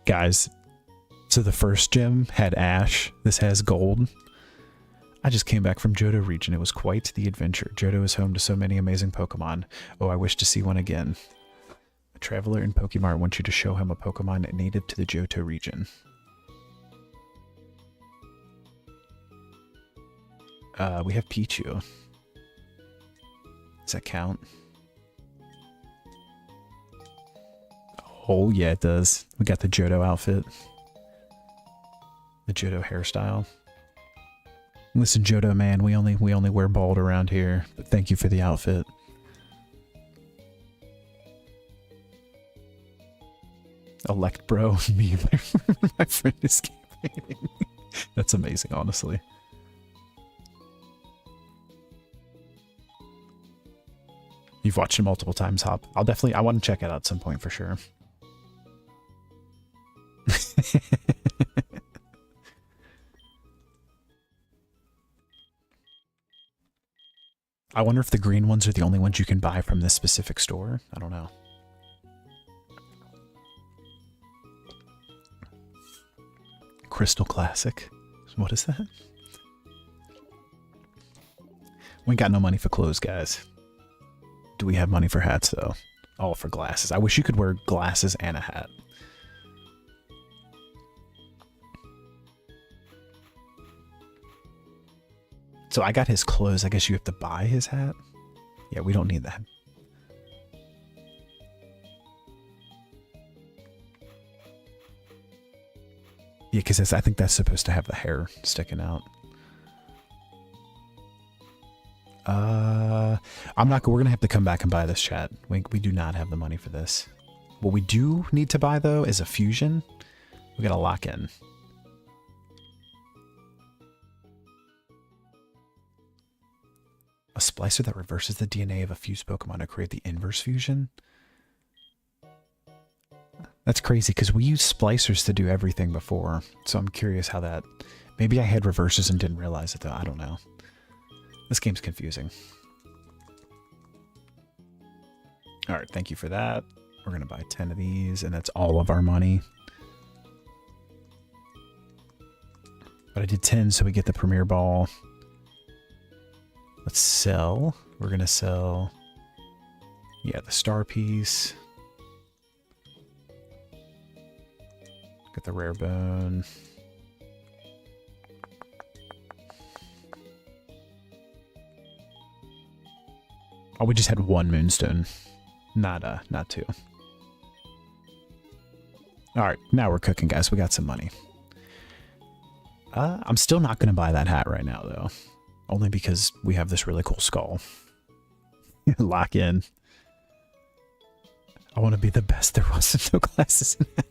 Guys, so the first gym had Ash. This has Gold. I just came back from Johto region. It was quite the adventure. Johto is home to so many amazing Pokemon. Oh, I wish to see one again. A traveler in Pokemart wants you to show him a Pokemon native to the Johto region. We have Pichu. Does that count? Oh yeah, it does. We got the Johto outfit. The Johto hairstyle. Listen, Johto man, we only wear bald around here, but thank you for the outfit. Electbro, me and my friend is campaigning. That's amazing, honestly. You've watched it multiple times, Hop. I want to check it out at some point for sure. I wonder if the green ones are the only ones you can buy from this specific store. I don't know. Crystal Classic. What is that? We ain't got no money for clothes, guys. Do we have money for hats, though? Oh, for glasses. I wish you could wear glasses and a hat. So I got his clothes. I guess you have to buy his hat? Yeah, we don't need that. Yeah, because I think that's supposed to have the hair sticking out. I'm not. We're gonna have to come back and buy this, chat. We do not have the money for this. What we do need to buy though is a fusion. We gotta lock in. A splicer that reverses the DNA of a fused Pokemon to create the inverse fusion. That's crazy because we used splicers to do everything before. So I'm curious how that. Maybe I had reverses and didn't realize it though. I don't know. This game's confusing. Alright, thank you for that. We're going to buy 10 of these, and that's all of our money. But I did 10, so we get the Premier Ball. Let's sell. We're going to sell... Yeah, the Star Piece. Get the Rare Bone. Oh, we just had one Moonstone. Not two. Alright, now we're cooking, guys. We got some money. I'm still not going to buy that hat right now, though. Only because we have this really cool skull. Lock in. I want to be the best there was. No glasses in that.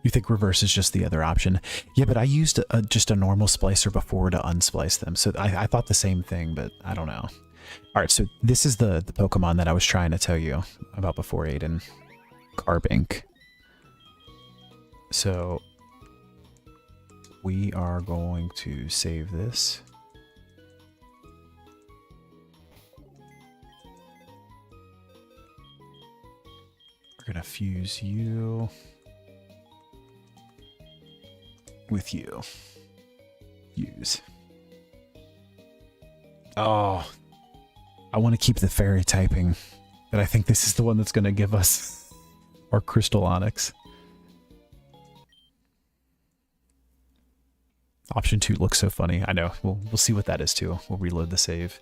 You think reverse is just the other option? Yeah, but I used just a normal splicer before to unsplice them, so I thought the same thing, but I don't know. All right, so this is the Pokemon that I was trying to tell you about before, Aiden. Carbink. So we are going to save this. We're going to fuse you with you. Use. Oh, I want to keep the fairy typing, but I think this is the one that's going to give us our Crystal Onyx. Option 2 looks so funny. I know. We'll see what that is too. We'll reload the save.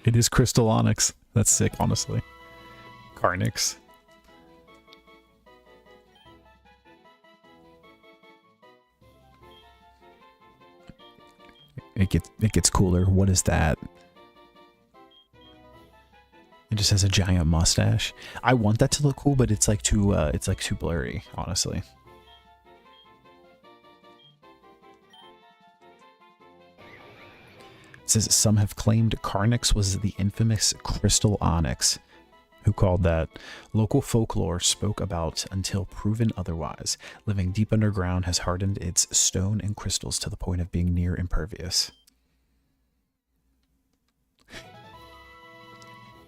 It is Crystal Onyx. That's sick, honestly. Carnix. It gets cooler. What is that? It just has a giant mustache. I want that to look cool, but it's like too blurry, honestly. It says some have claimed Carnix was the infamous Crystal Onyx. Who called that? Local folklore spoke about until proven otherwise. Living deep underground has hardened its stone and crystals to the point of being near impervious.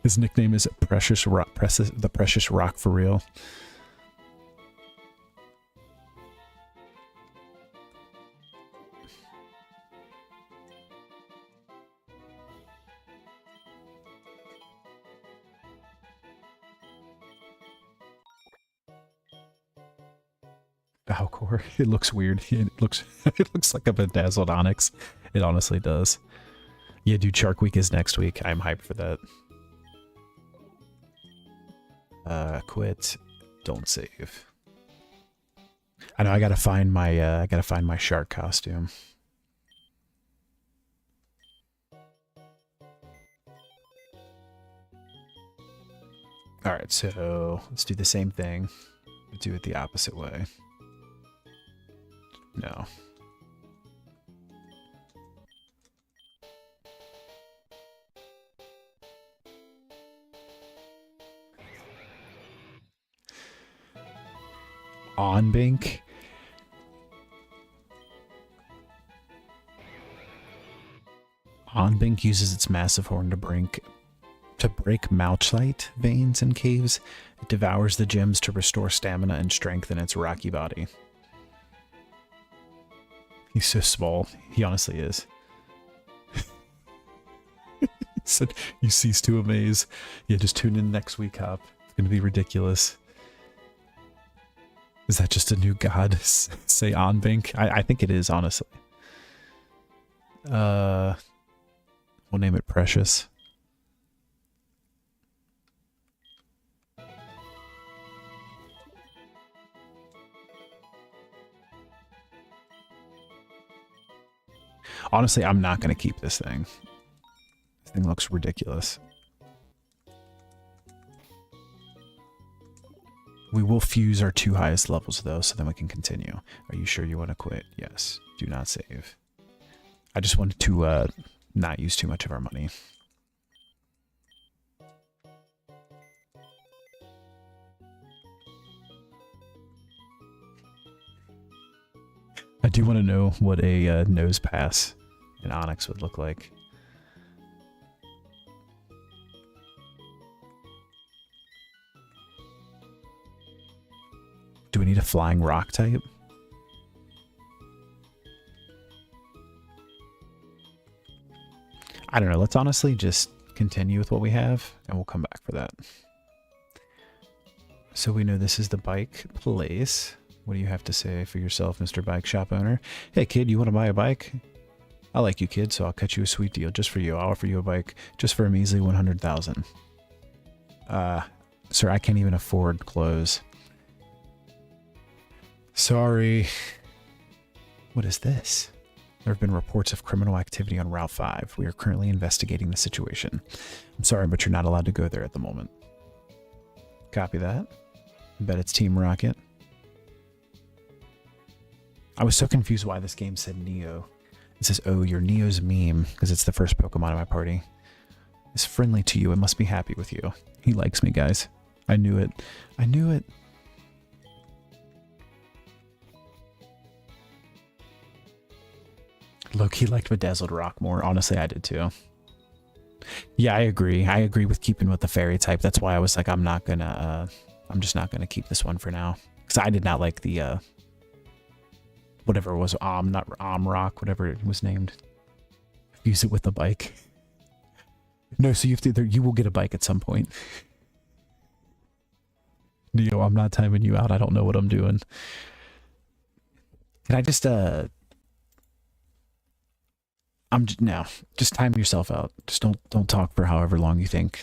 His nickname is Precious Rock, the Precious Rock for real. Valcor. It looks weird. It looks like a bedazzled Onyx. It honestly does. Yeah, dude, Shark Week is next week. I'm hyped for that. Quit. Don't save. I know I gotta find my shark costume. Alright, so let's do the same thing. But do it the opposite way. No. Onbank. Onbank uses its massive horn to break Mouchite veins in caves. It devours the gems to restore stamina and strength in its rocky body. He's so small. He honestly is. He said, you cease to amaze. Yeah, just tune in next week, Hop. It's going to be ridiculous. Is that just a new god? Say Onbank? I think it is, honestly. We'll name it Precious. Honestly, I'm not going to keep this thing. This thing looks ridiculous. We will fuse our 2 highest levels, though, so then we can continue. Are you sure you want to quit? Yes. Do not save. I just wanted to not use too much of our money. I do want to know what a nose pass in Onyx would look like. Do we need a flying rock type? I don't know. Let's honestly just continue with what we have, and we'll come back for that. So we know this is the bike place. What do you have to say for yourself, Mr. Bike Shop owner? Hey, kid, you want to buy a bike? I like you, kid, so I'll cut you a sweet deal just for you. I'll offer you a bike just for a measly 100,000. Sir, I can't even afford clothes. Sorry. What is this? There have been reports of criminal activity on Route 5. We are currently investigating the situation. I'm sorry, but you're not allowed to go there at the moment. Copy that. I bet it's Team Rocket. I was so confused why this game said Neo. It says, oh, you're Neo's meme, because it's the first Pokemon in my party. It's friendly to you. It must be happy with you. He likes me, guys. I knew it. I knew it. Loki liked Bedazzled Rock more. Honestly, I did too. Yeah, I agree. I agree with keeping with the fairy type. That's why I was like, I'm just not gonna keep this one for now. Because I did not like the, whatever it was, Rock, whatever it was named. Use it with the bike. No, so you will get a bike at some point. Neo, I'm not timing you out. I don't know what I'm doing. Can I just, just time yourself out. Just don't talk for however long you think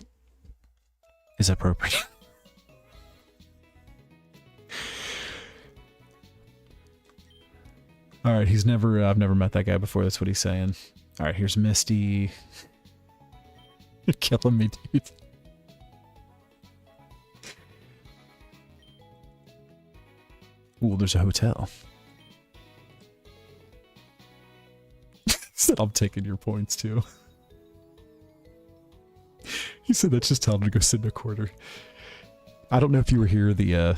is appropriate. All right, I've never met that guy before. That's what he's saying. All right, here's Misty. You're killing me, dude. Ooh, there's a hotel. Said I'm taking your points too. He said that's just telling him to go sit in a corner. I don't know if you were here the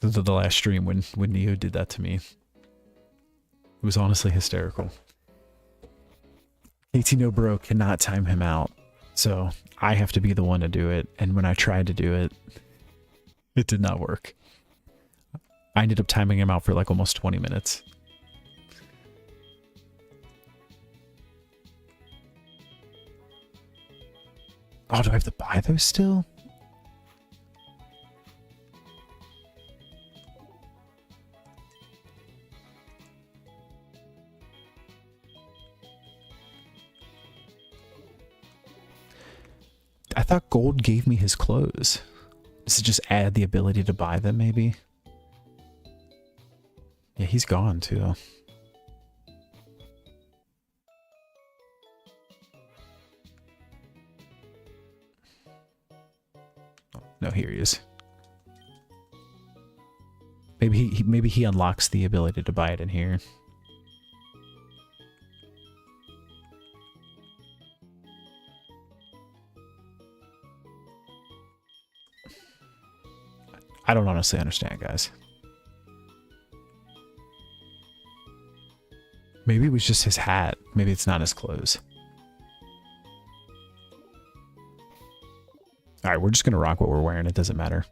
last stream when Neo did that to me. It was honestly hysterical. KT No Bro cannot time him out, so I have to be the one to do it. And when I tried to do it, it did not work. I ended up timing him out for like almost 20 minutes. Oh, do I have to buy those still? I thought gold gave me his clothes. Does it just add the ability to buy them, maybe? Yeah, he's gone, too. No, here he is. Maybe he unlocks the ability to buy it in here. I don't honestly understand, guys. Maybe it was just his hat. Maybe it's not his clothes. Alright, we're just gonna rock what we're wearing. It doesn't matter.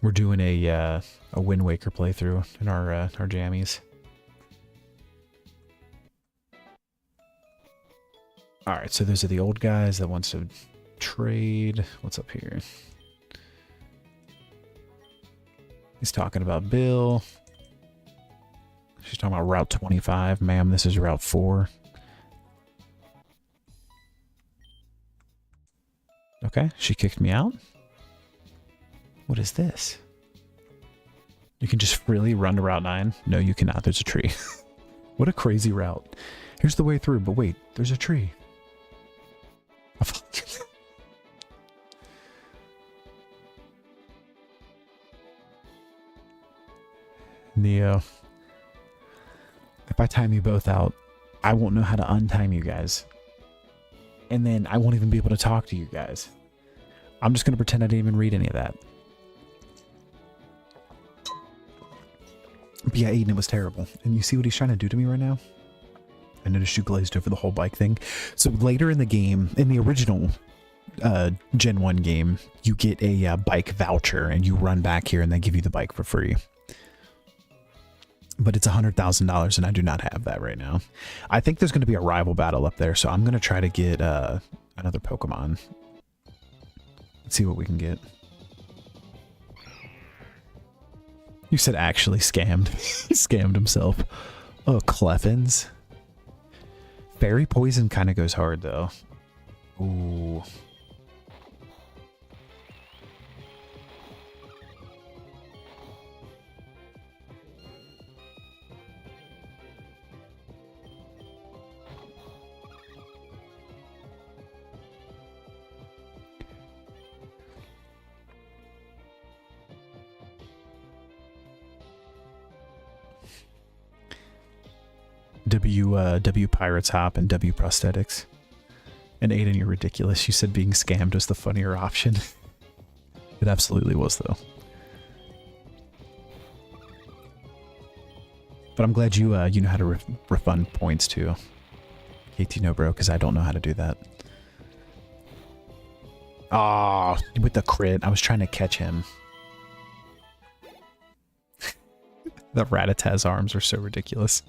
We're doing a Wind Waker playthrough in our jammies. Alright, so those are the old guys that wants to trade. What's up here? He's talking about Bill. She's talking about Route 25. Ma'am, this is Route 4. Okay, she kicked me out. What is this? You can just freely run to Route 9? No, you cannot. There's a tree. What a crazy route. Here's the way through, but wait, there's a tree. Neo. If I time you both out, I won't know how to untime you guys. And then I won't even be able to talk to you guys. I'm just going to pretend I didn't even read any of that. But yeah, Aiden, it was terrible. And you see what he's trying to do to me right now? I noticed you glazed over the whole bike thing. So later in the game, in the original Gen 1 game, you get a bike voucher and you run back here and they give you the bike for free. But it's $100,000 and I do not have that right now. I think there's going to be a rival battle up there, so I'm going to try to get another Pokemon. Let's see what we can get. You said actually scammed. He scammed himself. Oh, Cleffins. Fairy Poison kind of goes hard, though. Ooh. W Pirates Hop and W Prosthetics. And Aiden, you're ridiculous. You said being scammed was the funnier option. It absolutely was, though. But I'm glad you you know how to refund points too, KT No Bro, because I don't know how to do that. Ah, oh, with the crit, I was trying to catch him. The Rattatas arms are so ridiculous.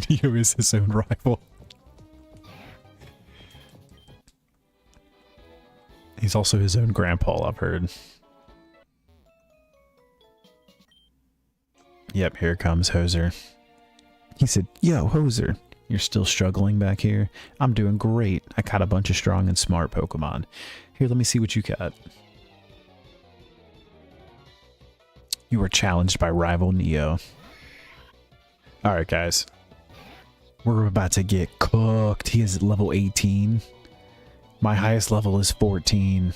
Neo is his own rival. He's also his own grandpa, I've heard. Yep, here comes Hoser. He said, "Yo, Hoser, you're still struggling back here? I'm doing great. I caught a bunch of strong and smart Pokemon. Here, let me see what you got." You were challenged by rival Neo. Alright, guys. We're about to get cooked. He is level 18. My highest level is 14.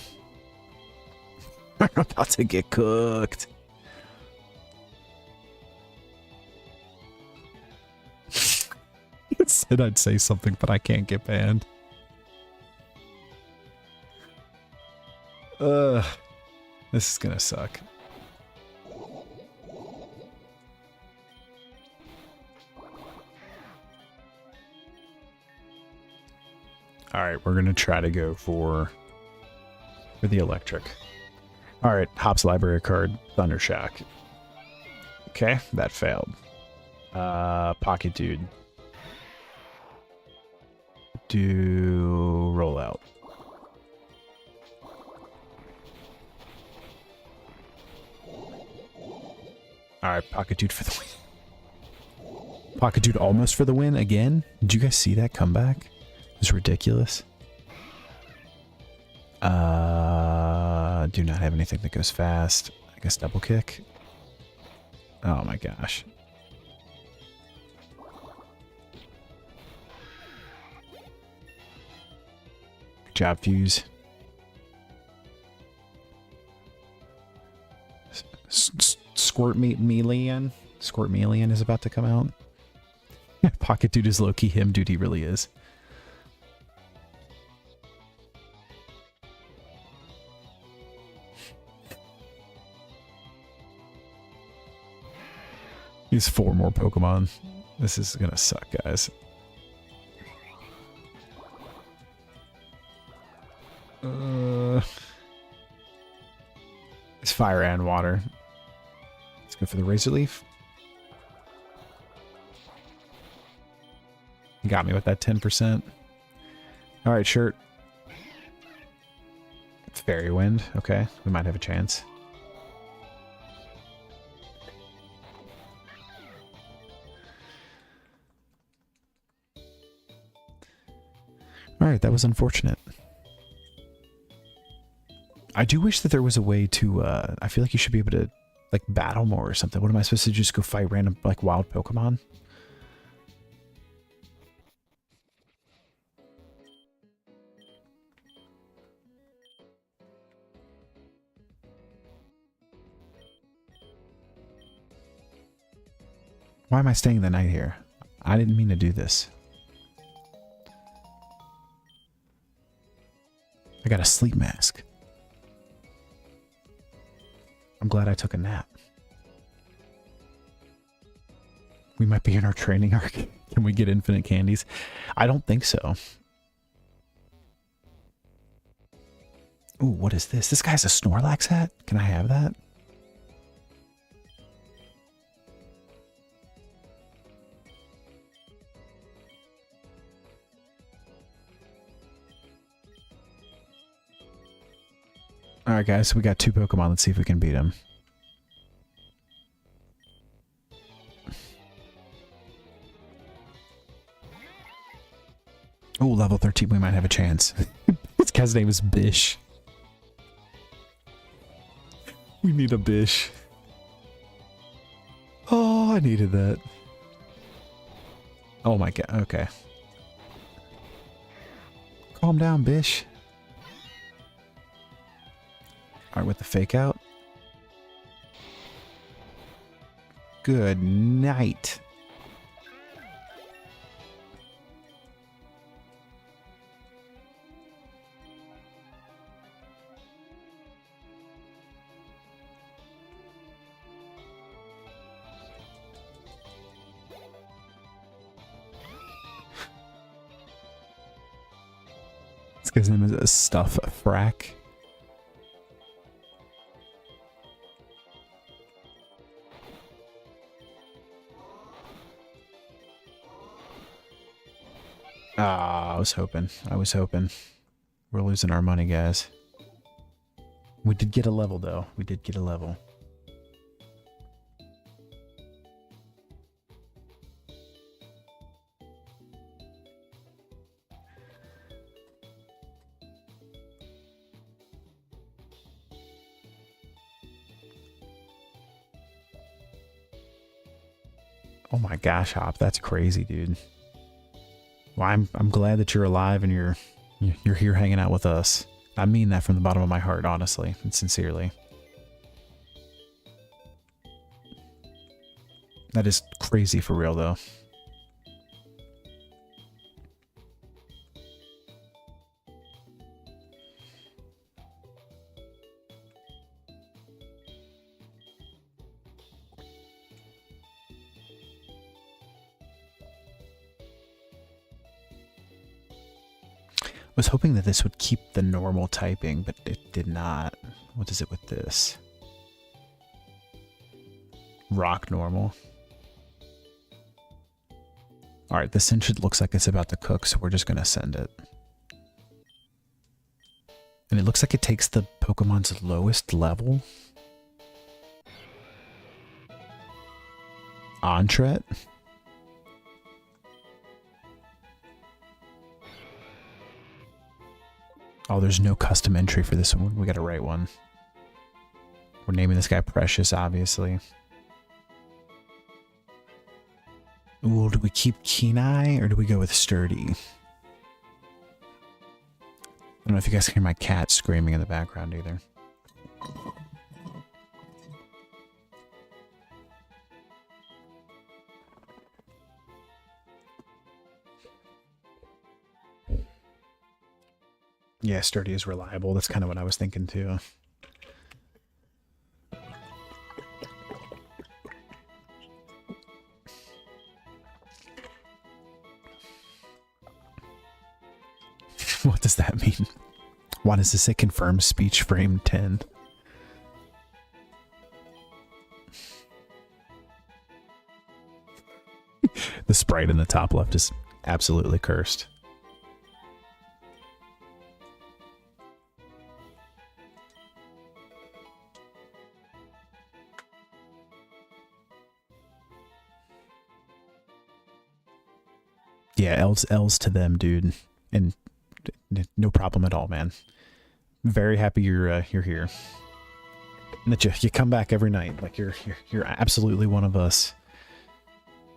We're about to get cooked. It said I'd say something, but I can't get banned. This is gonna suck. Alright, we're gonna try to go for the electric. Alright, Hop's library card, Thundershock. Okay, that failed. Pocket Dude. Do rollout. Alright, Pocket Dude for the win. Pocket Dude almost for the win again? Did you guys see that comeback? It's ridiculous. Do not have anything that goes fast. I guess double kick. Oh my gosh. Good job, Fuse. Squirtmeleon is about to come out. Pocket Dude is low-key him, dude, he really is. He's 4 more Pokemon. This is gonna suck, guys. It's fire and water. Let's go for the Razor Leaf. You got me with that 10%. Alright, shirt. Fairy Wind. Okay, we might have a chance. Alright, that was unfortunate. I do wish that there was a way to, I feel like you should be able to, like, battle more or something. What am I supposed to just go fight random, like, wild Pokemon? Why am I staying the night here? I didn't mean to do this. I got a sleep mask. I'm glad I took a nap. We might be in our training arc. Can we get infinite candies? I don't think so. Ooh, what is this? This guy's a Snorlax hat? Can I have that? Alright guys, so we got 2 Pokemon. Let's see if we can beat them. Oh, level 13, we might have a chance. This guy's name is Bish. We need a Bish. Oh, Oh, I needed that. Oh my god, okay. Calm down, bish. Alright, with the fake out. Good night. This guy's name is Stuff Frack. Ah, I was hoping. We're losing our money, guys. We did get a level, though. We did get a level. Oh my gosh, Hop, that's crazy, dude. Well, I'm glad that you're alive and you're here hanging out with us. I mean that from the bottom of my heart, honestly and sincerely. That is crazy for real, though. I was hoping that this would keep the normal typing, but it did not. What is it with this? Rock normal. Alright, this Sinchid looks like it's about to cook, so we're just going to send it. And it looks like it takes the Pokemon's lowest level. Entret? Oh, there's no custom entry for this one. We got to write one. We're naming this guy Precious, obviously. Ooh, do we keep Keen Eye or do we go with Sturdy? I don't know if you guys can hear my cat screaming in the background either. Yeah, Sturdy is reliable. That's kind of what I was thinking too. What does that mean? Why does this say confirm speech frame 10? The sprite in the top left is absolutely cursed. Yeah, L's to them, dude, and no problem at all, man. Very happy you're here, and that you come back every night. Like you're absolutely one of us.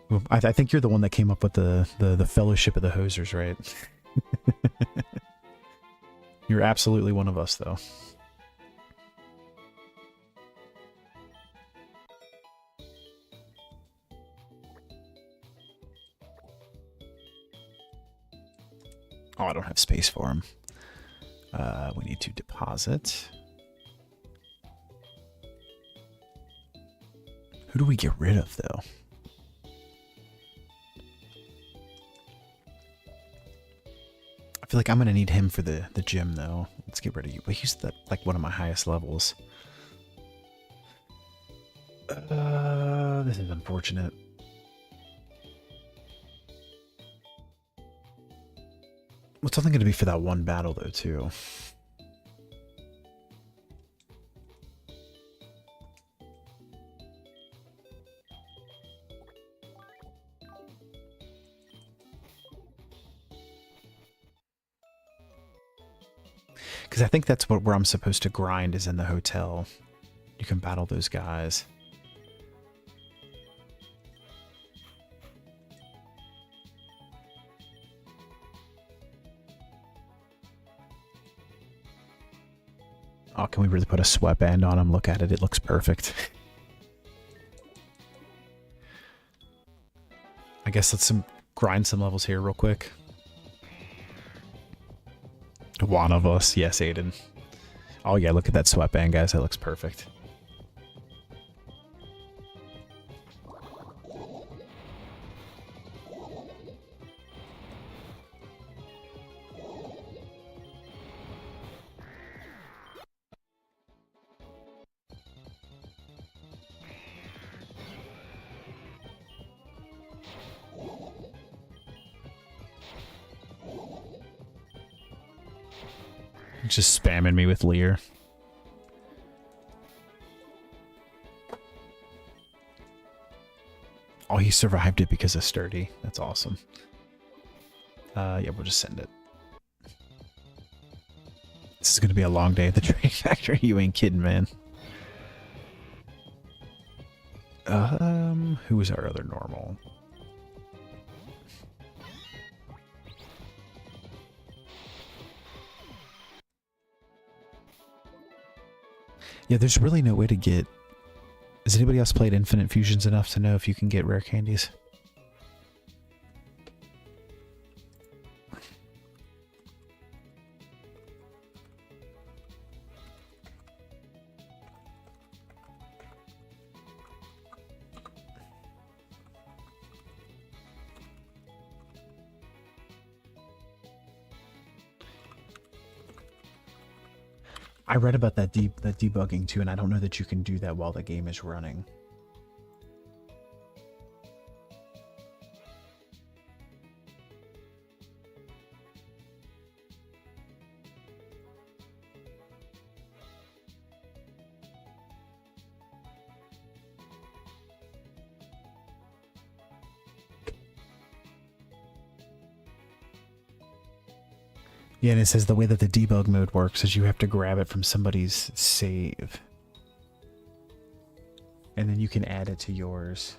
Well, I think you're the one that came up with the Fellowship of the Hosers, right? You're absolutely one of us, though. Oh, I don't have space for him. We need to deposit. Who do we get rid of, though? I feel like I'm going to need him for the gym, though. Let's get rid of you. But he's like one of my highest levels. This is unfortunate. What's something going to be for that one battle, though, too? Because I think that's where I'm supposed to grind is in the hotel. You can battle those guys. Oh, can we really put a sweatband on him? Look at it. It looks perfect. I guess let's grind some levels here real quick. One of us. Yes, Aiden. Oh, yeah, look at that sweatband, guys. That looks perfect. Just spamming me with Leer. Oh, he survived it because of Sturdy. That's awesome. Yeah, we'll just send it. This is going to be a long day at the trade factory. You ain't kidding, man. Who was our other normal? Yeah, there's really no way to get... Has anybody else played Infinite Fusions enough to know if you can get rare candies? I read about that debugging too, and I don't know that you can do that while the game is running. Yeah, and it says the way that the debug mode works is you have to grab it from somebody's save. And then you can add it to yours.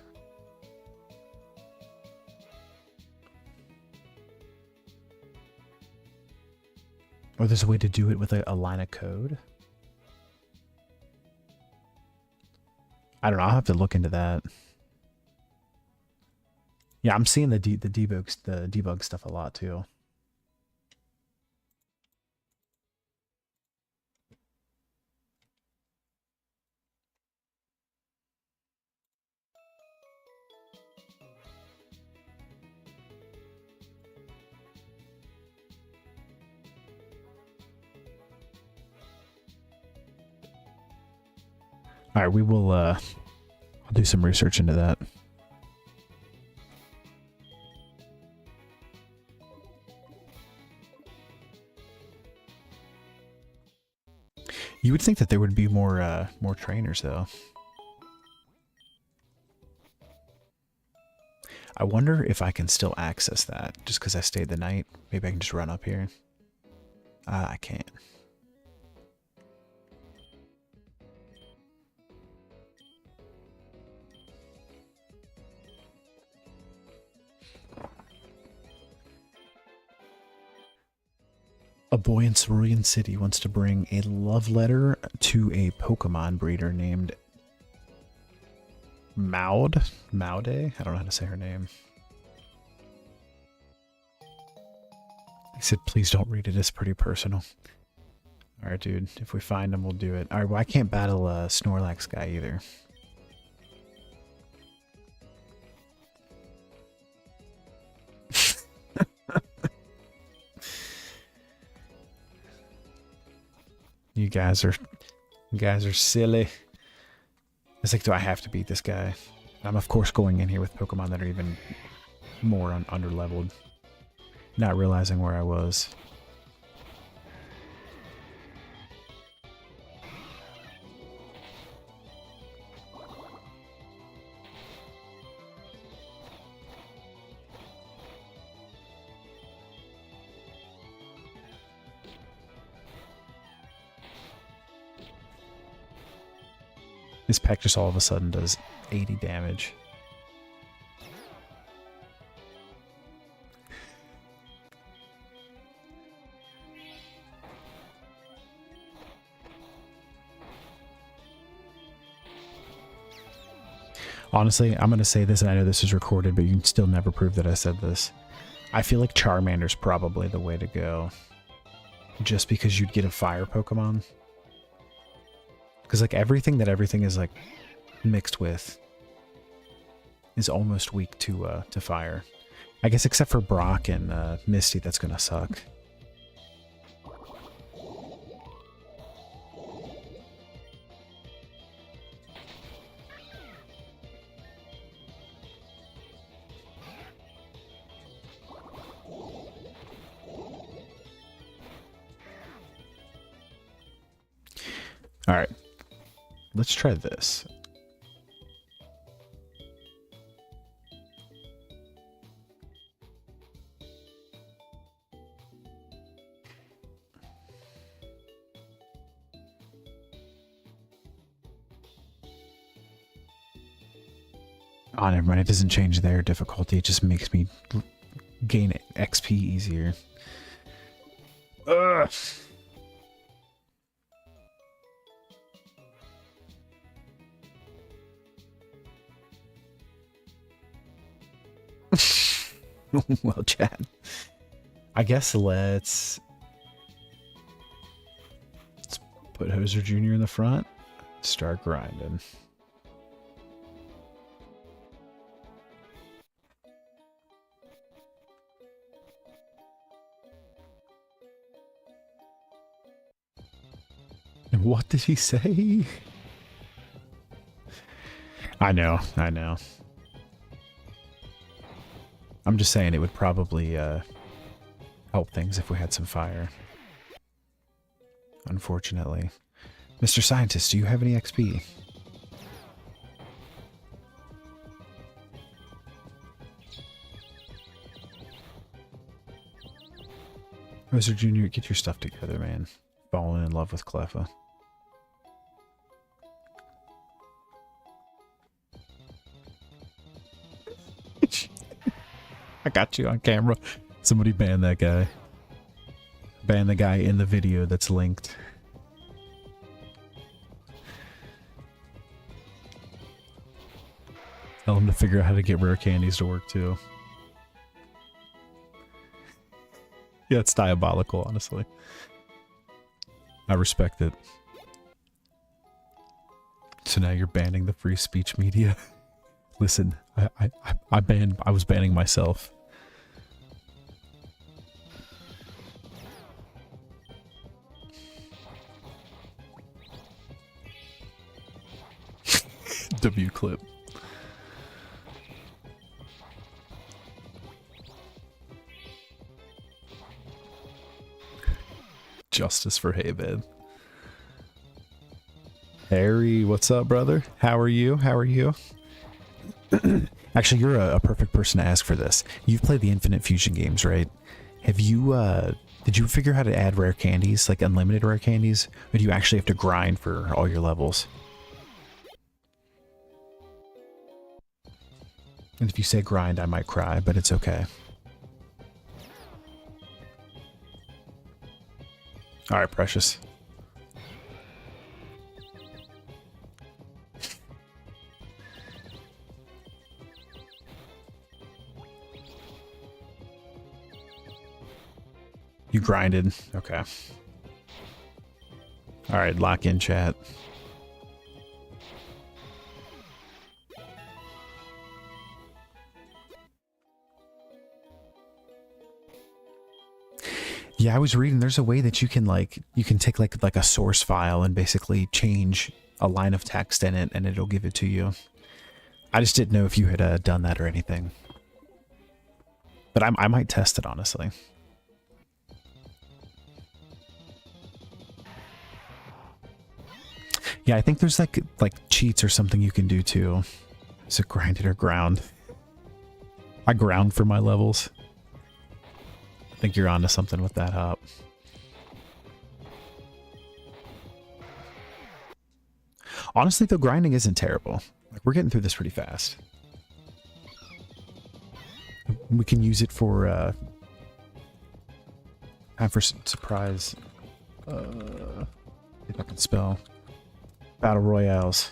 Or there's a way to do it with a line of code. I don't know, I'll have to look into that. Yeah, I'm seeing the debug stuff a lot too. All right, we will I'll do some research into that. You would think that there would be more trainers though. I wonder if I can still access that just because I stayed the night. Maybe I can just run up here. I can't. A boy in Cerulean City wants to bring a love letter to a Pokemon breeder named Maude? I don't know how to say her name. He said, please don't read it. It's pretty personal. Alright, dude. If we find him, we'll do it. Alright, well, I can't battle a Snorlax guy either. You guys are silly. It's like, do I have to beat this guy? I'm of course going in here with Pokemon that are even more under-leveled. Not realizing where I was. This pack just all of a sudden does 80 damage. Honestly, I'm going to say this, and I know this is recorded, but you can still never prove that I said this. I feel like Charmander's probably the way to go. Just because you'd get a fire Pokemon. Because like everything that everything is like mixed with is almost weak to fire. I guess except for Brock and Misty, that's gonna suck. All right, let's try this. Oh, never mind. It doesn't change their difficulty. It just makes me gain XP easier. Ugh. Well, Chad, I guess let's put Hoser Jr. in the front. Start grinding. And what did he say? I know. I'm just saying it would probably help things if we had some fire. Unfortunately. Mr. Scientist, do you have any XP? Mr. Jr., get your stuff together, man. Falling in love with Cleffa. I got you on camera. Somebody ban that guy. Ban the guy in the video that's linked. Tell him to figure out how to get rare candies to work too. Yeah, it's diabolical, honestly. I respect it. So now you're banning the free speech media. Listen, I was banning myself. W clip. Justice for Haybed. Harry, what's up, brother? How are you? Actually, you're a perfect person to ask for this. You've played the Infinite Fusion games, right? Have you, did you figure out how to add rare candies, like unlimited rare candies? Or do you actually have to grind for all your levels? And if you say grind, I might cry, but it's okay. All right, Precious. You grinded. Okay. All right, lock in, chat. Yeah, I was reading there's a way that you can take like a source file and basically change a line of text in it and it'll give it to you. I just didn't know if you had done that or anything. But I might test it, honestly. Yeah, I think there's like cheats or something you can do too. Is it grinded or ground? I ground for my levels. I think you're onto something with that, Hop. Honestly, though, grinding isn't terrible. Like, we're getting through this pretty fast. We can use it for time for surprise. If I can spell battle royales.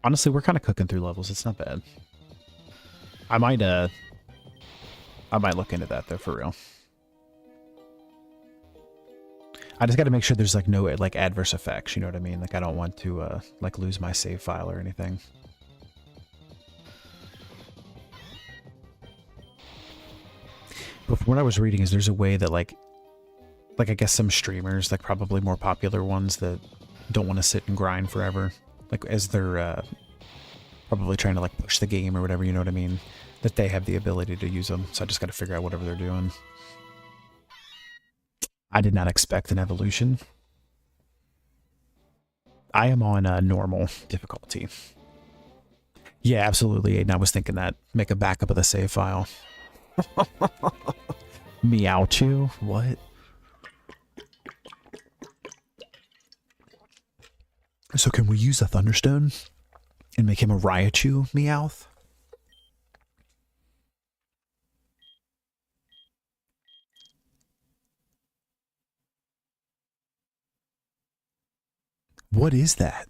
Honestly, we're kind of cooking through levels. It's not bad. I might look into that though, for real. I just got to make sure there's like no like adverse effects, you know what I mean? Like I don't want to like lose my save file or anything. But from what I was reading is there's a way that like I guess some streamers, like probably more popular ones that don't want to sit and grind forever, like as they're probably trying to like push the game or whatever, you know what I mean? That they have the ability to use them. So I just got to figure out whatever they're doing. I did not expect an evolution. I am on normal difficulty. Yeah, absolutely, Aiden. I was thinking that. Make a backup of the save file. Meowchew? What? So can we use a Thunderstone and make him a Raichu Meowth? What is that?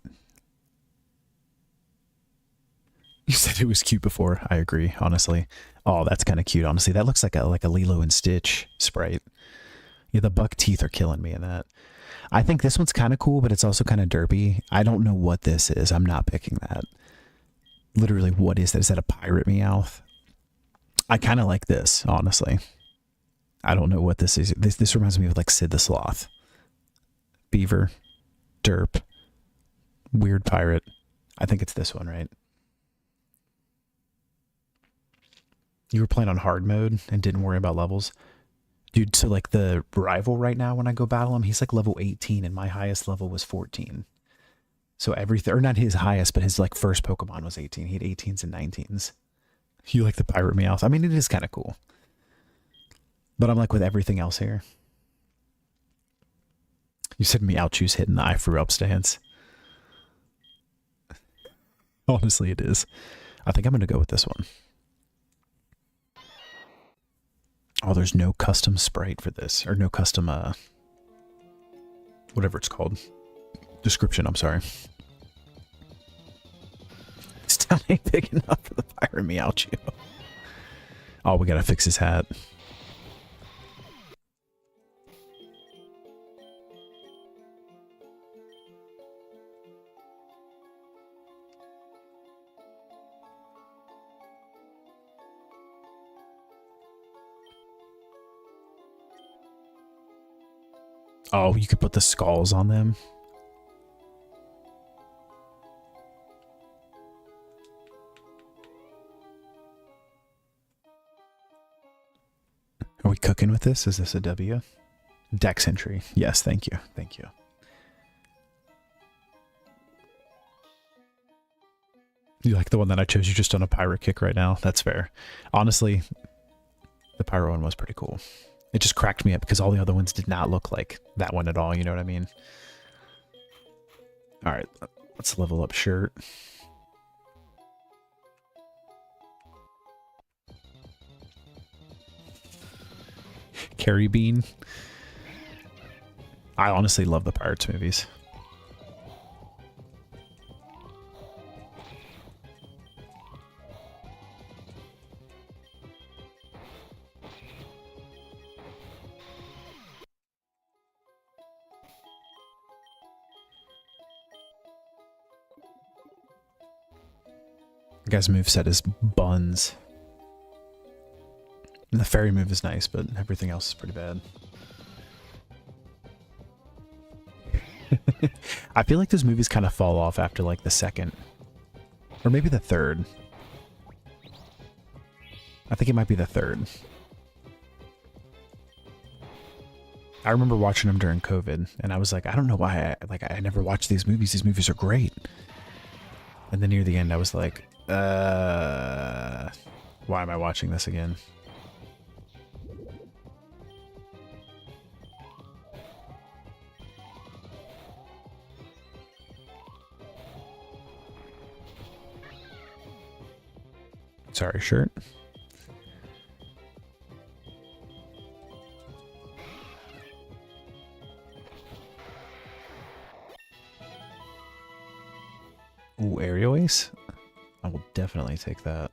You said it was cute before. I agree, honestly. Oh, that's kind of cute, honestly. That looks like a Lilo and Stitch sprite. Yeah, the buck teeth are killing me in that. I think this one's kind of cool, but it's also kind of derpy. I don't know what this is. I'm not picking that. Literally, what is that? Is that a pirate Meowth? I kind of like this, honestly. I don't know what this is. This reminds me of like Sid the Sloth. Beaver. Derp. Weird pirate. I think it's this one, right? You were playing on hard mode and didn't worry about levels? Dude, so like the rival right now when I go battle him, he's like level 18 and my highest level was 14. So everything, or not his highest, but his like first Pokemon was 18. He had 18s and 19s. You like the pirate Meowth? I mean, it is kind of cool. But I'm like with everything else here. You said Meowchew's hitting the I Fruit Up stance. Honestly, it is. I think I'm going to go with this one. Oh, there's no custom sprite for this. Or no custom, whatever it's called. Description, I'm sorry. Still ain't big enough for the pirate Meowchew. Oh, we gotta fix his hat. Oh, you could put the skulls on them. Are we cooking with this? Is this a W? Dex entry. Yes, thank you. Thank you. You like the one that I chose? You're just on a pirate kick right now. That's fair. Honestly, the pyro one was pretty cool. It just cracked me up because all the other ones did not look like that one at all. You know what I mean? All right, let's level up shirt. Carrie Bean. I honestly love the Pirates movies. The guy's moveset is buns. And the fairy move is nice, but everything else is pretty bad. I feel like those movies kind of fall off after like the second. Or maybe the third. I think it might be the third. I remember watching them during COVID, and I was like, I don't know why I never watched these movies. These movies are great. And then near the end, I was like, why am I watching this again? Sorry, shirt. Ooh, aerial wave? face? I will definitely take that.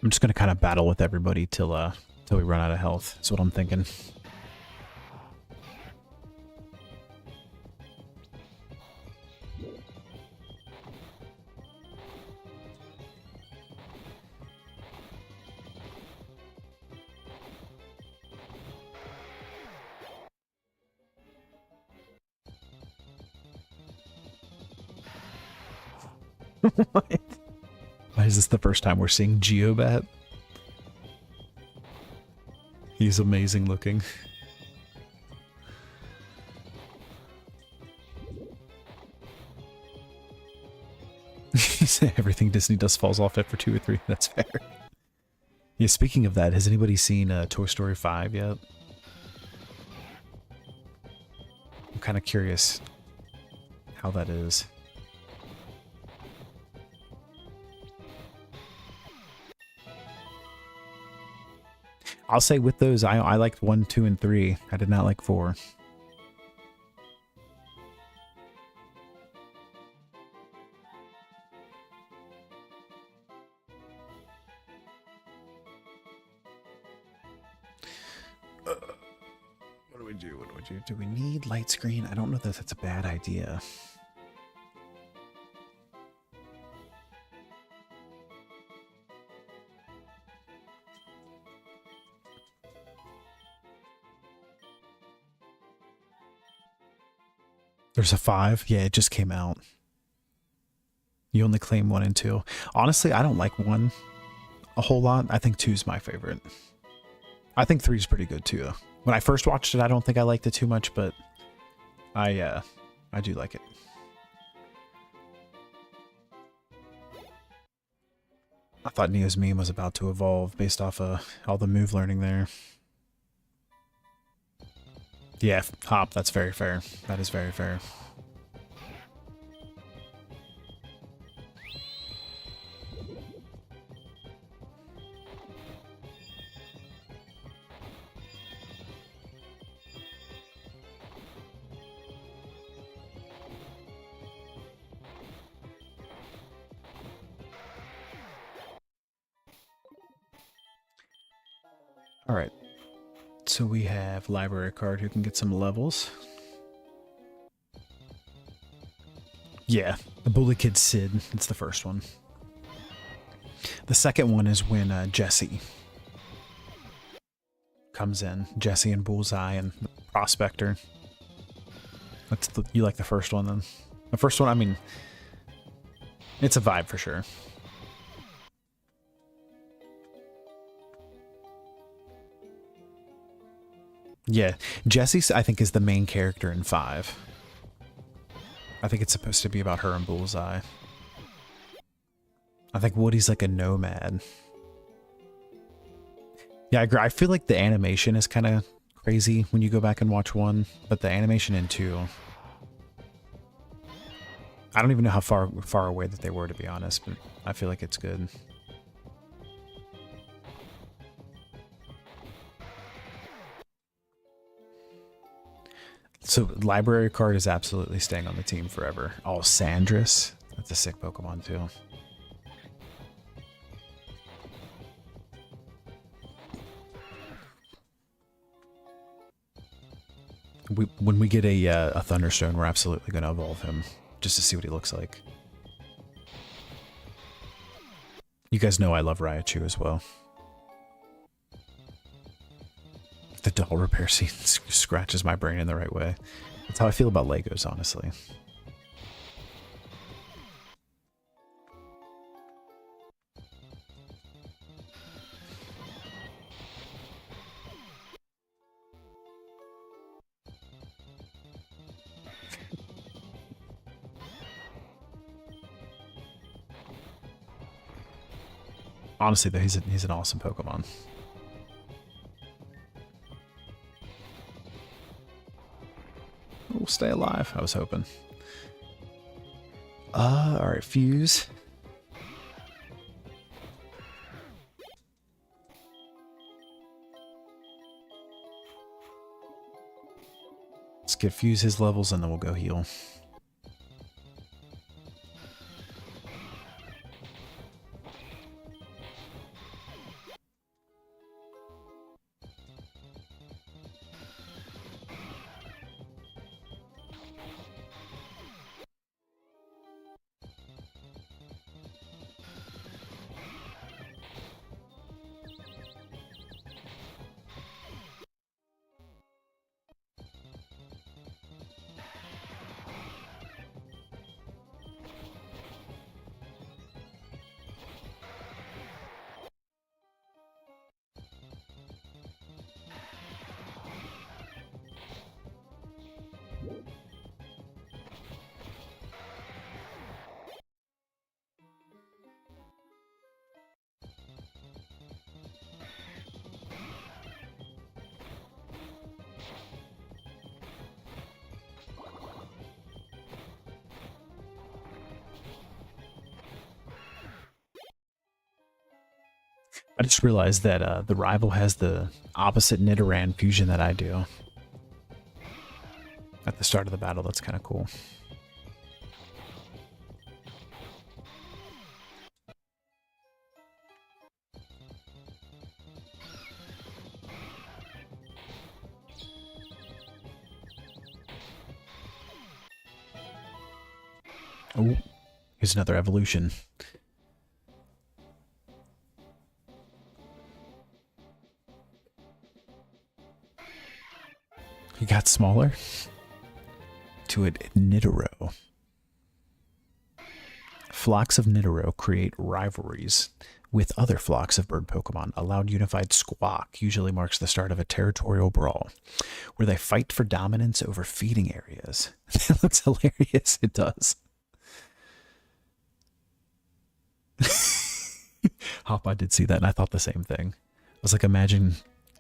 I'm just gonna kind of battle with everybody till we run out of health. That's what I'm thinking. What? Why is this the first time we're seeing Geobat? He's amazing looking. Everything Disney does falls off after 2 or 3. That's fair. Yeah, speaking of that, has anybody seen Toy Story 5 yet? I'm kind of curious how that is. I'll say with those, I liked 1, 2, and 3. I did not like 4. What do we do? What do we do? Do we need light screen? I don't know that that's a bad idea. There's a 5? Yeah, it just came out. You only claim 1 and 2. Honestly, I don't like 1 a whole lot. I think 2's my favorite. I think 3's pretty good too. When I first watched it, I don't think I liked it too much, but I do like it. I thought Neo's meme was about to evolve based off of all the move learning there. Yeah, Hop, that's very fair. That is very fair. All right. So we have library card who can get some levels. Yeah, the Bully Kid Sid. It's the first one. The second one is when Jesse comes in. Jesse and Bullseye and the Prospector. You like the first one then? The first one, I mean, it's a vibe for sure. Yeah, Jessie, I think, is the main character in 5. I think it's supposed to be about her and Bullseye. I think Woody's like a nomad. Yeah, I agree. I feel like the animation is kind of crazy when you go back and watch 1, but the animation in 2... I don't even know how far away that they were, to be honest, but I feel like it's good. So, library card is absolutely staying on the team forever. Oh, Sandris. That's a sick Pokemon, too. When we get a Thunderstone, we're absolutely going to evolve him, just to see what he looks like. You guys know I love Raichu as well. The doll repair scene scratches my brain in the right way. That's how I feel about Legos, honestly. Honestly, though, he's an awesome Pokemon. We'll stay alive. I was hoping. Alright, fuse. Let's get fuse his levels and then we'll go heal. I just realized that the rival has the opposite Nidoran fusion that I do. At the start of the battle, that's kind of cool. Oh, here's another evolution. He got smaller to a Nidoro. Flocks of Nidoro create rivalries with other flocks of bird Pokemon. A loud unified squawk usually marks the start of a territorial brawl, where they fight for dominance over feeding areas. That looks hilarious. It does. Hop, I did see that, and I thought the same thing. I was like, imagine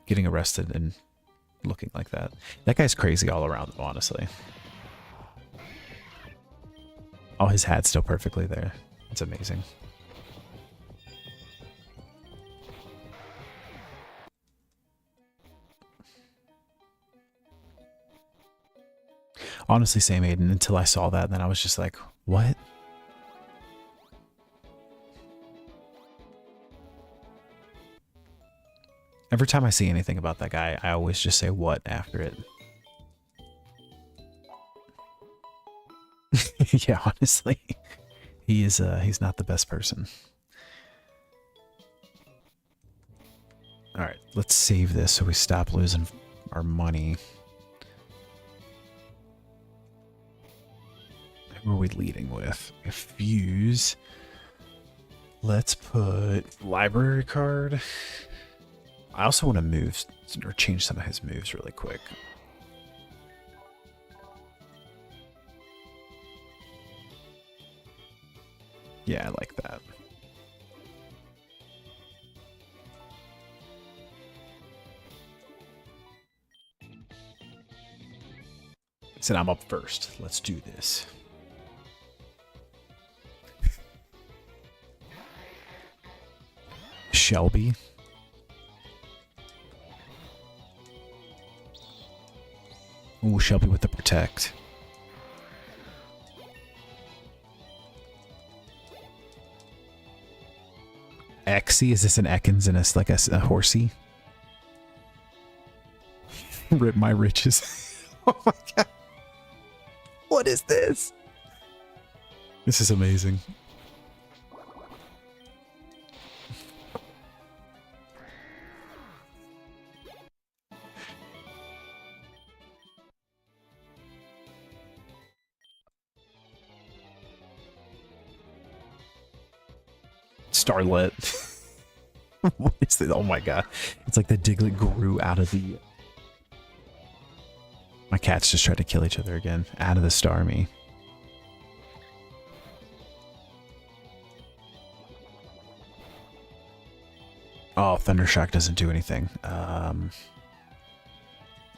getting arrested and looking like that. That guy's crazy all around, though, honestly. Oh, his hat's still perfectly there. It's amazing. Honestly, same, Aiden, until I saw that, and then I was just like, what? Every time I see anything about that guy, I always just say what after it. Yeah, honestly, he's not the best person. All right, let's save this so we stop losing our money. Who are we leading with? A fuse. Let's put library card. I also want to move or change some of his moves really quick. Yeah, I like that. I said I'm up first. Let's do this. Shelby. Ooh, Shelby with the protect. Exy? Is this an Ekans and a, like a horsey? Rip my riches. Oh my god. What is this? This is amazing. Starlet. What is this? Oh my god. It's like the Diglett grew out of the... My cats just tried to kill each other again. Out of the Starmie. Oh, Thundershock doesn't do anything.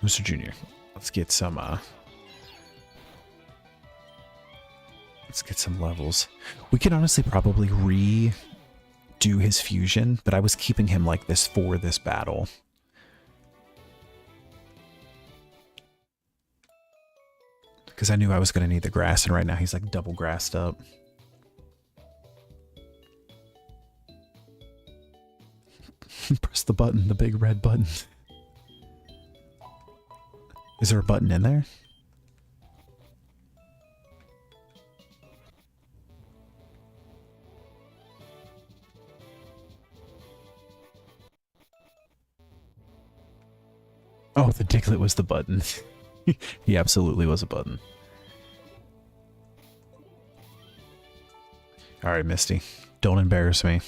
Mr. Junior, let's get some Let's get some levels. We could honestly probably redo his fusion, but I was keeping him like this for this battle. Because I knew I was going to need the grass, and right now he's like double grassed up. Press the button, the big red button. Is there a button in there? Oh, the Diglett was the button. He absolutely was a button. Alright, Misty. Don't embarrass me.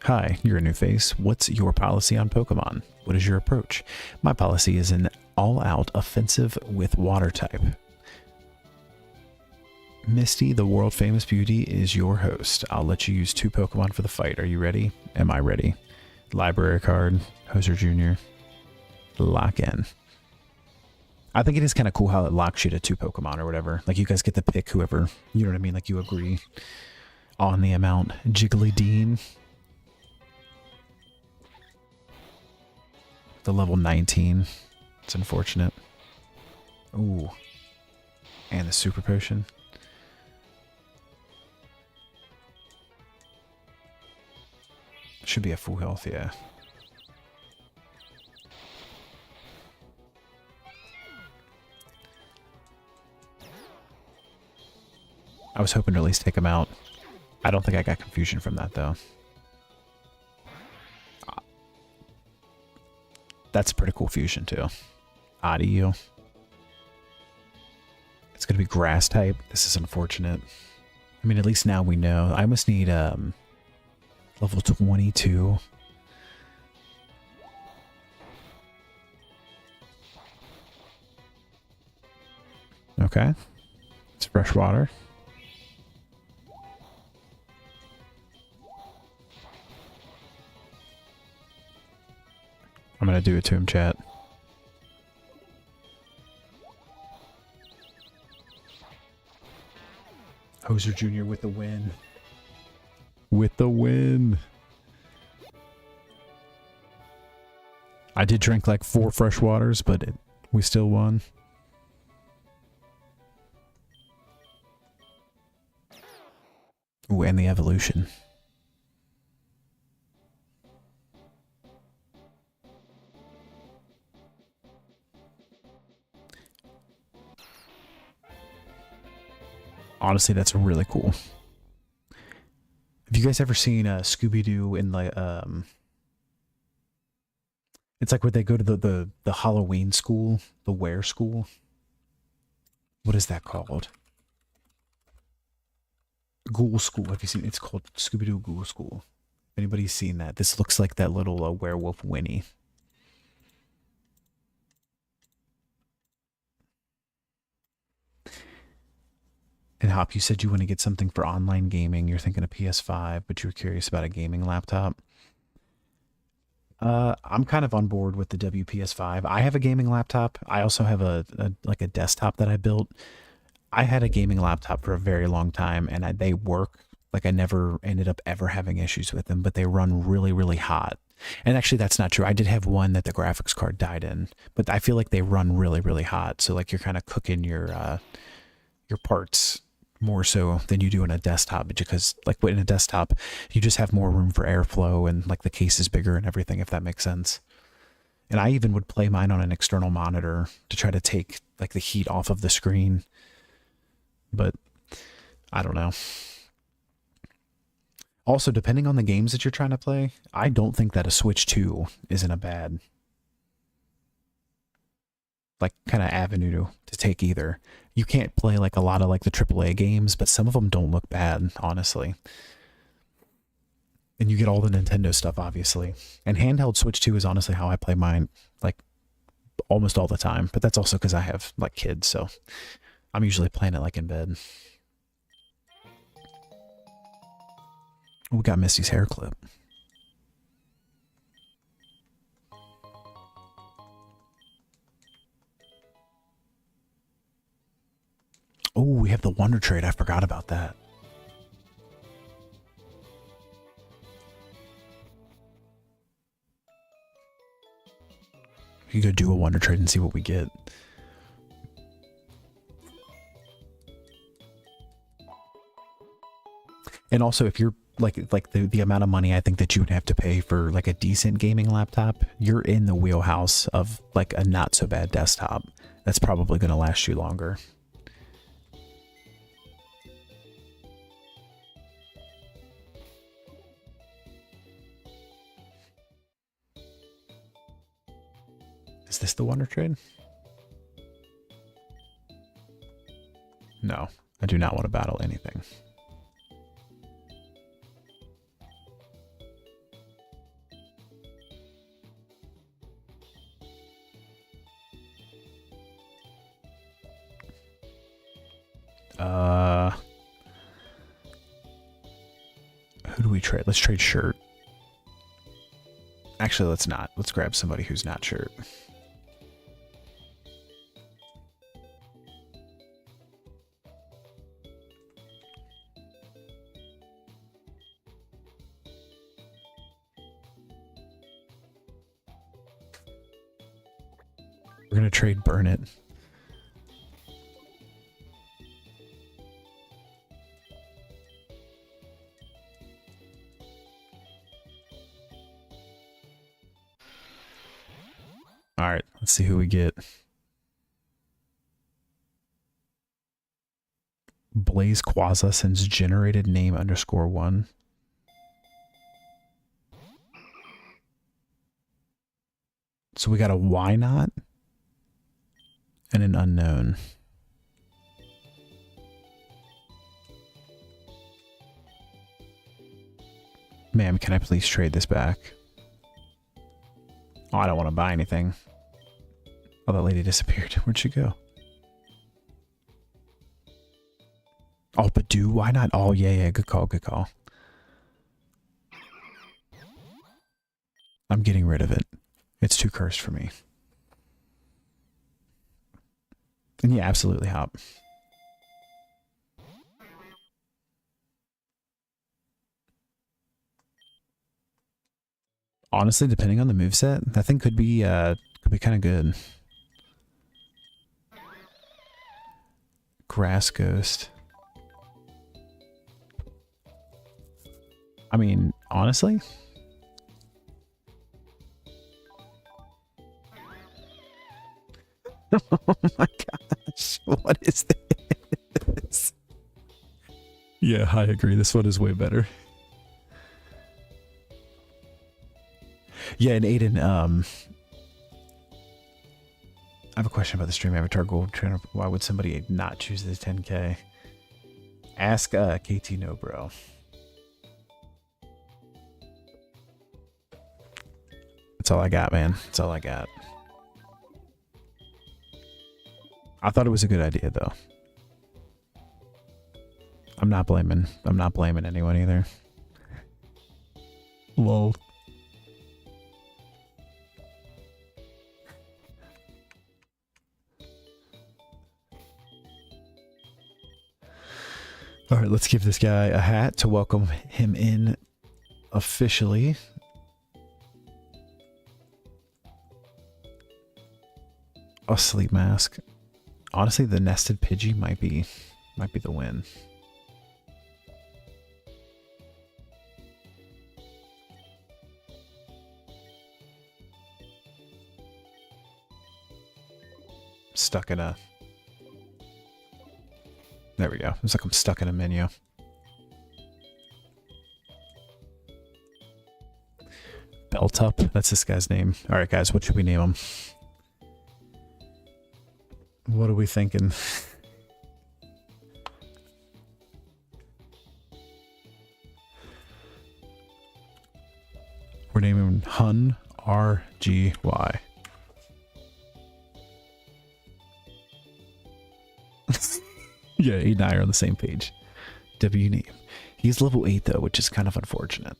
Hi, you're a new face. What's your policy on Pokemon? What is your approach? My policy is an all-out offensive with water type. Misty, the world-famous beauty, is your host. I'll let you use 2 Pokemon for the fight. Are you ready? Am I ready? Library card. Hoser Jr. Lock in. I think it is kind of cool how it locks you to 2 Pokemon or whatever. Like, you guys get to pick whoever, you know what I mean? Like, you agree on the amount. Jigglydean. The level 19. It's unfortunate. Ooh. And the super potion. Should be a full health, yeah. I was hoping to at least take him out. I don't think I got confusion from that, though. That's a pretty cool fusion, too. Audio. It's going to be grass type. This is unfortunate. I mean, at least now we know. I almost need level 22. Okay. It's fresh water. I'm going to do it to him, chat. Hoser Jr. with the win. With the win. I did drink like 4 fresh waters, but we still won. Ooh, and the evolution. Honestly, that's really cool. Have you guys ever seen Scooby-Doo in like it's like where they go to the Halloween school, the Were school? What is that called? Ghoul School. Have you seen it? It's called Scooby-Doo Ghoul School. Anybody's seen that? This looks like that little werewolf Winnie. And Hop, you said you want to get something for online gaming. You're thinking of PS5, but you're curious about a gaming laptop. I'm kind of on board with the WPS5. I have a gaming laptop. I also have a desktop that I built. I had a gaming laptop for a very long time, and they work. Like, I never ended up ever having issues with them, but they run really, really hot. And actually, that's not true. I did have one that the graphics card died in, but I feel like they run really, really hot. So like, you're kind of cooking your parts more so than you do in a desktop, because like in a desktop you just have more room for airflow, and like the case is bigger and everything, if that makes sense. And I even would play mine on an external monitor to try to take like the heat off of the screen, but I don't know. Also, depending on the games that you're trying to play, I don't think that a Switch 2 isn't a bad like kind of avenue to take either. You can't play like a lot of like the AAA games, but some of them don't look bad, honestly. And you get all the Nintendo stuff, obviously. And handheld Switch 2 is honestly how I play mine, like almost all the time. But that's also because I have like kids, so I'm usually playing it like in bed. We got Misty's hair clip. Oh, we have the Wonder Trade. I forgot about that. We can go do a Wonder Trade and see what we get. And also, if you're like the amount of money I think that you would have to pay for like a decent gaming laptop, you're in the wheelhouse of like a not so bad desktop. That's probably going to last you longer. Is this the Wonder Trade? No, I do not want to battle anything. Who do we trade? Let's trade shirt. Actually, let's not. Let's grab somebody who's not shirt. We're gonna trade burn it. All right, let's see who we get. Blaze Quaza since generated name _1. So we got a why not and an unknown. Ma'am, can I please trade this back? Oh, I don't want to buy anything. Oh, that lady disappeared. Where'd she go? Oh, Badoo, why not? Oh, yeah, good call, good call. I'm getting rid of it. It's too cursed for me. And yeah, absolutely, Hop. Honestly, depending on the moveset, that thing could be kind of good. Grass Ghost. I mean, honestly, oh my gosh, what is this? Yeah, I agree. This one is way better. Yeah, and Aiden, I have a question about the stream avatar gold trainer. Why would somebody not choose the 10K? Ask KT No Bro. That's all I got, man. That's all I got. I thought it was a good idea, though. I'm not blaming anyone either. Lol. All right, let's give this guy a hat to welcome him in officially. A sleep mask. Honestly, the nested Pidgey might be the win. Stuck in a... There we go. It's like I'm stuck in a menu. Beltup, that's this guy's name. All right, guys, what should we name him? What are we thinking? We're naming him Hun RGY. Yeah, he and I are on the same page. W name. He's level 8 though, which is kind of unfortunate.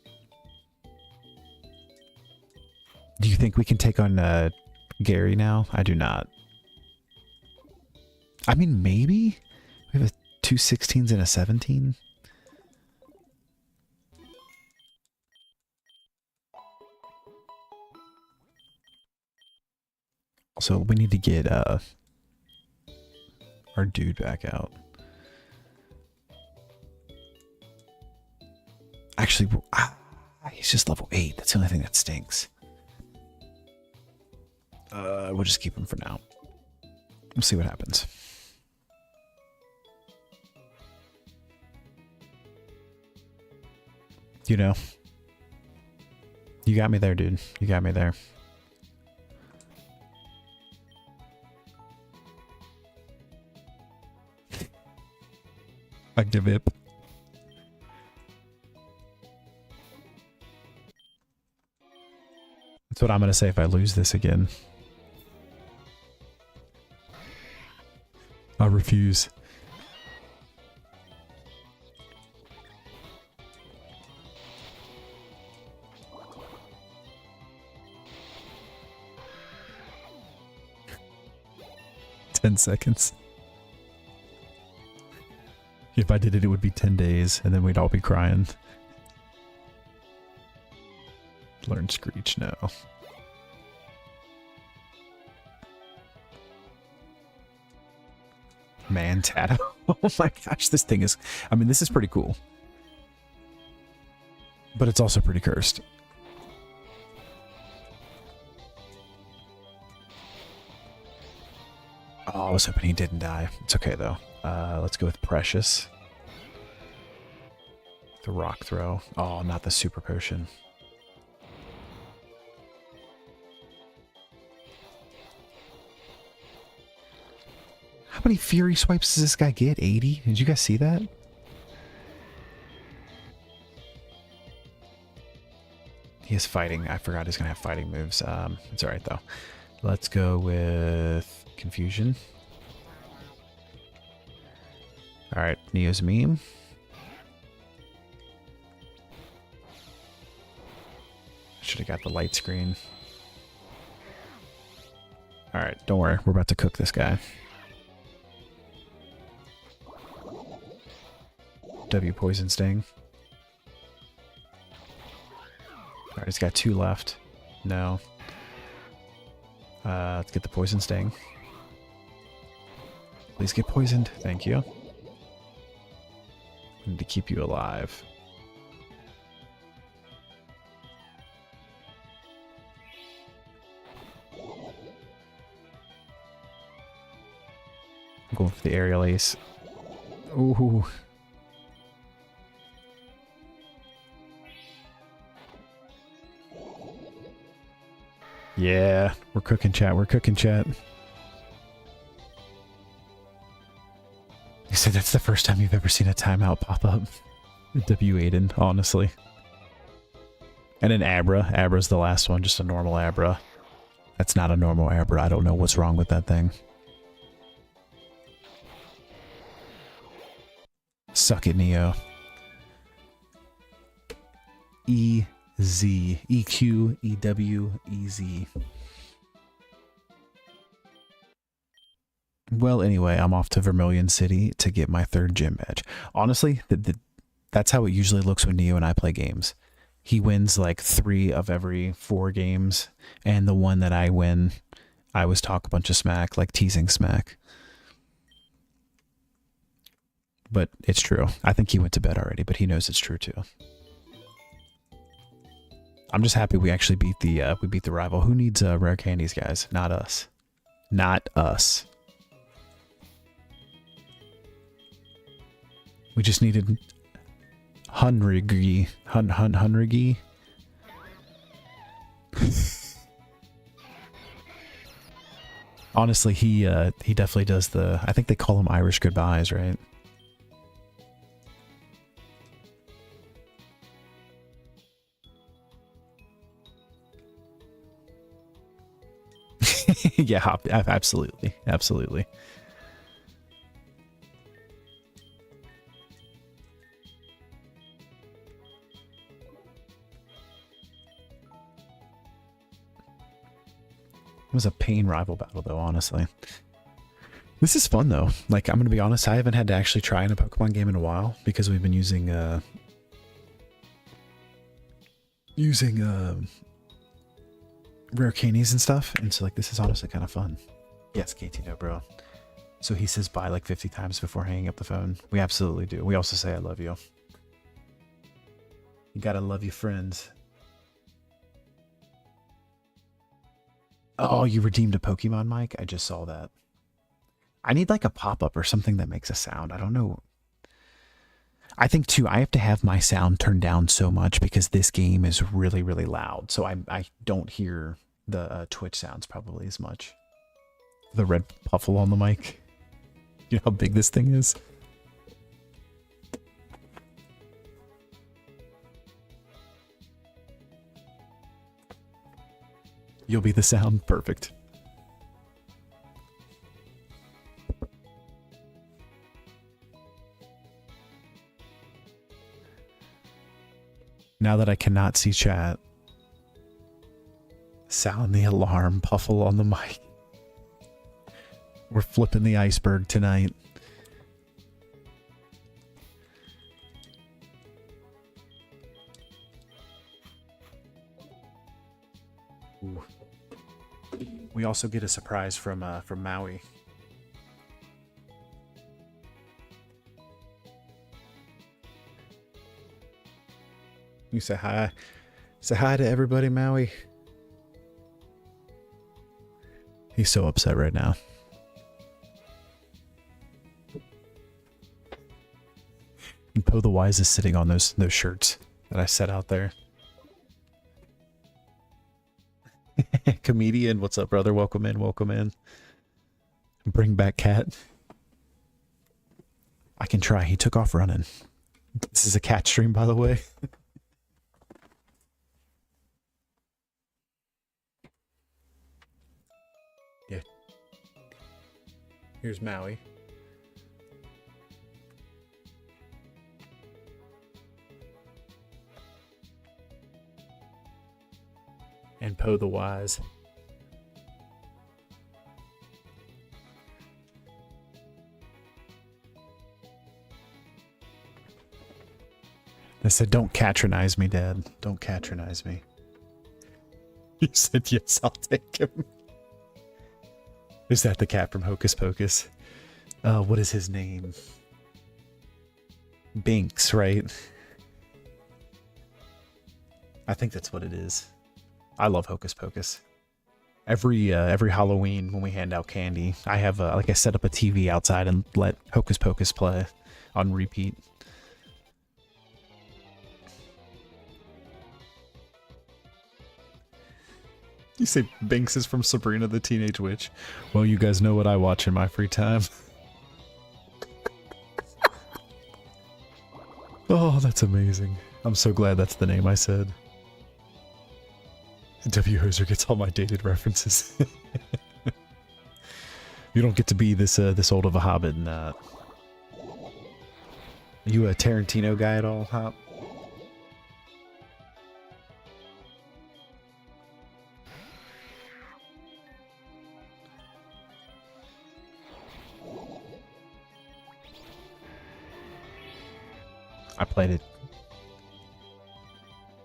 Do you think we can take on Gary now? I do not. I mean, maybe. We have a 2 16s and a 17? So we need to get our dude back out. Actually, he's just level 8. That's the only thing that stinks. We'll just keep him for now. We'll see what happens. You know. You got me there, dude. You got me there. I give it. That's what I'm going to say if I lose this again. I refuse. $10. If I did it, it would be 10 days, and then we'd all be crying. Learn Screech, no. Man, Tato. Oh my gosh, this thing is... I mean, this is pretty cool. But it's also pretty cursed. Oh, I was hoping he didn't die. It's okay, though. Let's go with Precious. The Rock Throw. Oh, not the Super Potion. How many Fury Swipes does this guy get? 80? Did you guys see that? He is fighting. I forgot he's going to have fighting moves. It's alright, though. Let's go with Confusion. Alright, Neo's meme. Should have got the light screen. Alright, don't worry. We're about to cook this guy. W Poison Sting. Alright, he's got 2 left. No. Let's get the Poison Sting. Please get poisoned. Thank you. I need to keep you alive. I'm going for the Aerial Ace. Ooh. Yeah, we're cooking, chat. We're cooking, chat. You said that's the first time you've ever seen a timeout pop up. W Aiden, honestly. And an Abra. Abra's the last one, just a normal Abra. That's not a normal Abra. I don't know what's wrong with that thing. Suck it, Neo. E-Z. E-Q-E-W-E-Z. Well, anyway, I'm off to Vermilion City to get my 3rd gym badge. Honestly, that's how it usually looks when Neo and I play games. He wins like 3 of every 4 games, and the one that I win, I always talk a bunch of smack, like teasing smack. But it's true. I think he went to bed already, but he knows it's true too. I'm just happy we actually beat the rival. Who needs rare candies, guys? Not us. Not us. We just needed Hunrigi. Hunrigi. Honestly, he definitely does the... I think they call him Irish goodbyes, right? Yeah, absolutely. Absolutely. It was a pain rival battle, though, honestly. This is fun though. Like, I'm gonna be honest, I haven't had to actually try in a Pokemon game in a while because we've been using rare candies and stuff, and so like this is honestly kind of fun. Yes, KT, no bro. So he says bye like 50 times before hanging up the phone. We absolutely do. We also say I love you. You gotta love your friends. Oh, you redeemed a Pokemon mic? I just saw that. I need like a pop-up or something that makes a sound. I don't know. I think too, I have to have my sound turned down so much because this game is really, really loud. So I don't hear the Twitch sounds probably as much. The red puffle on the mic. You know how big this thing is? You'll be the sound. Perfect. Now that I cannot see chat, sound the alarm, Puffle on the mic. We're flipping the iceberg tonight. Ooh. We also get a surprise from Maui. You say hi. Say hi to everybody, Maui. He's so upset right now. And Poe the Wise is sitting on those shirts that I set out there. Comedian, what's up, brother? Welcome in, welcome in. Bring back cat. I can try. He took off running. This is a cat stream, by the way. Yeah. Here's Maui. And Poe the Wise. I said, don't patronize me, Dad. Don't patronize me. You said, yes, I'll take him. Is that the cat from Hocus Pocus? What is his name? Binks, right? I think that's what it is. I love Hocus Pocus. Every Halloween when we hand out candy, I have like I set up a TV outside and let Hocus Pocus play on repeat. You say Binks is from Sabrina the Teenage Witch? Well, you guys know what I watch in my free time. Oh, that's amazing. I'm so glad that's the name I said. W. Hoser gets all my dated references. You don't get to be this old of a Hobbit and Are you a Tarantino guy at all, Hop? I played it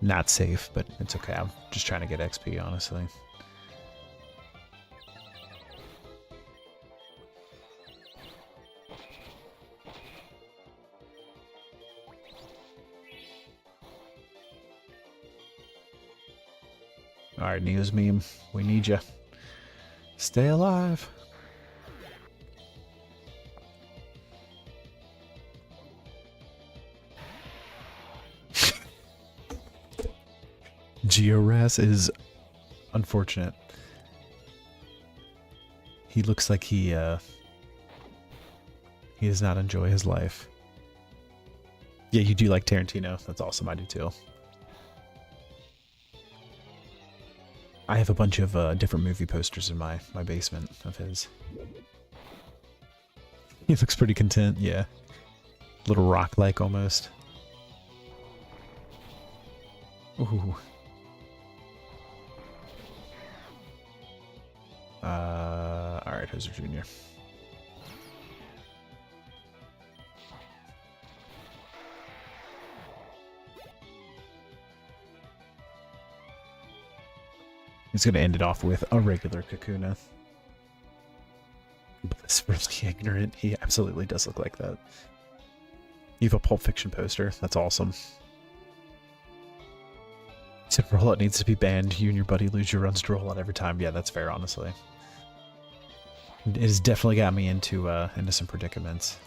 not safe, but it's okay. I'm just trying to get XP, honestly. Alright, Neo's meme. We need you. Stay alive. Georaz is unfortunate. He looks like he does not enjoy his life. Yeah, you do like Tarantino. That's awesome. I do too. I have a bunch of different movie posters in my basement of his. He looks pretty content, yeah. Little rock-like almost. Ooh. Alright, Hoser Jr. He's going to end it off with a regular Kakuna. Blissfully ignorant. He absolutely does look like that. You have a Pulp Fiction poster. That's awesome. Said rollout needs to be banned. You and your buddy lose your runs to rollout every time. Yeah, that's fair, honestly. It has definitely got me into some predicaments.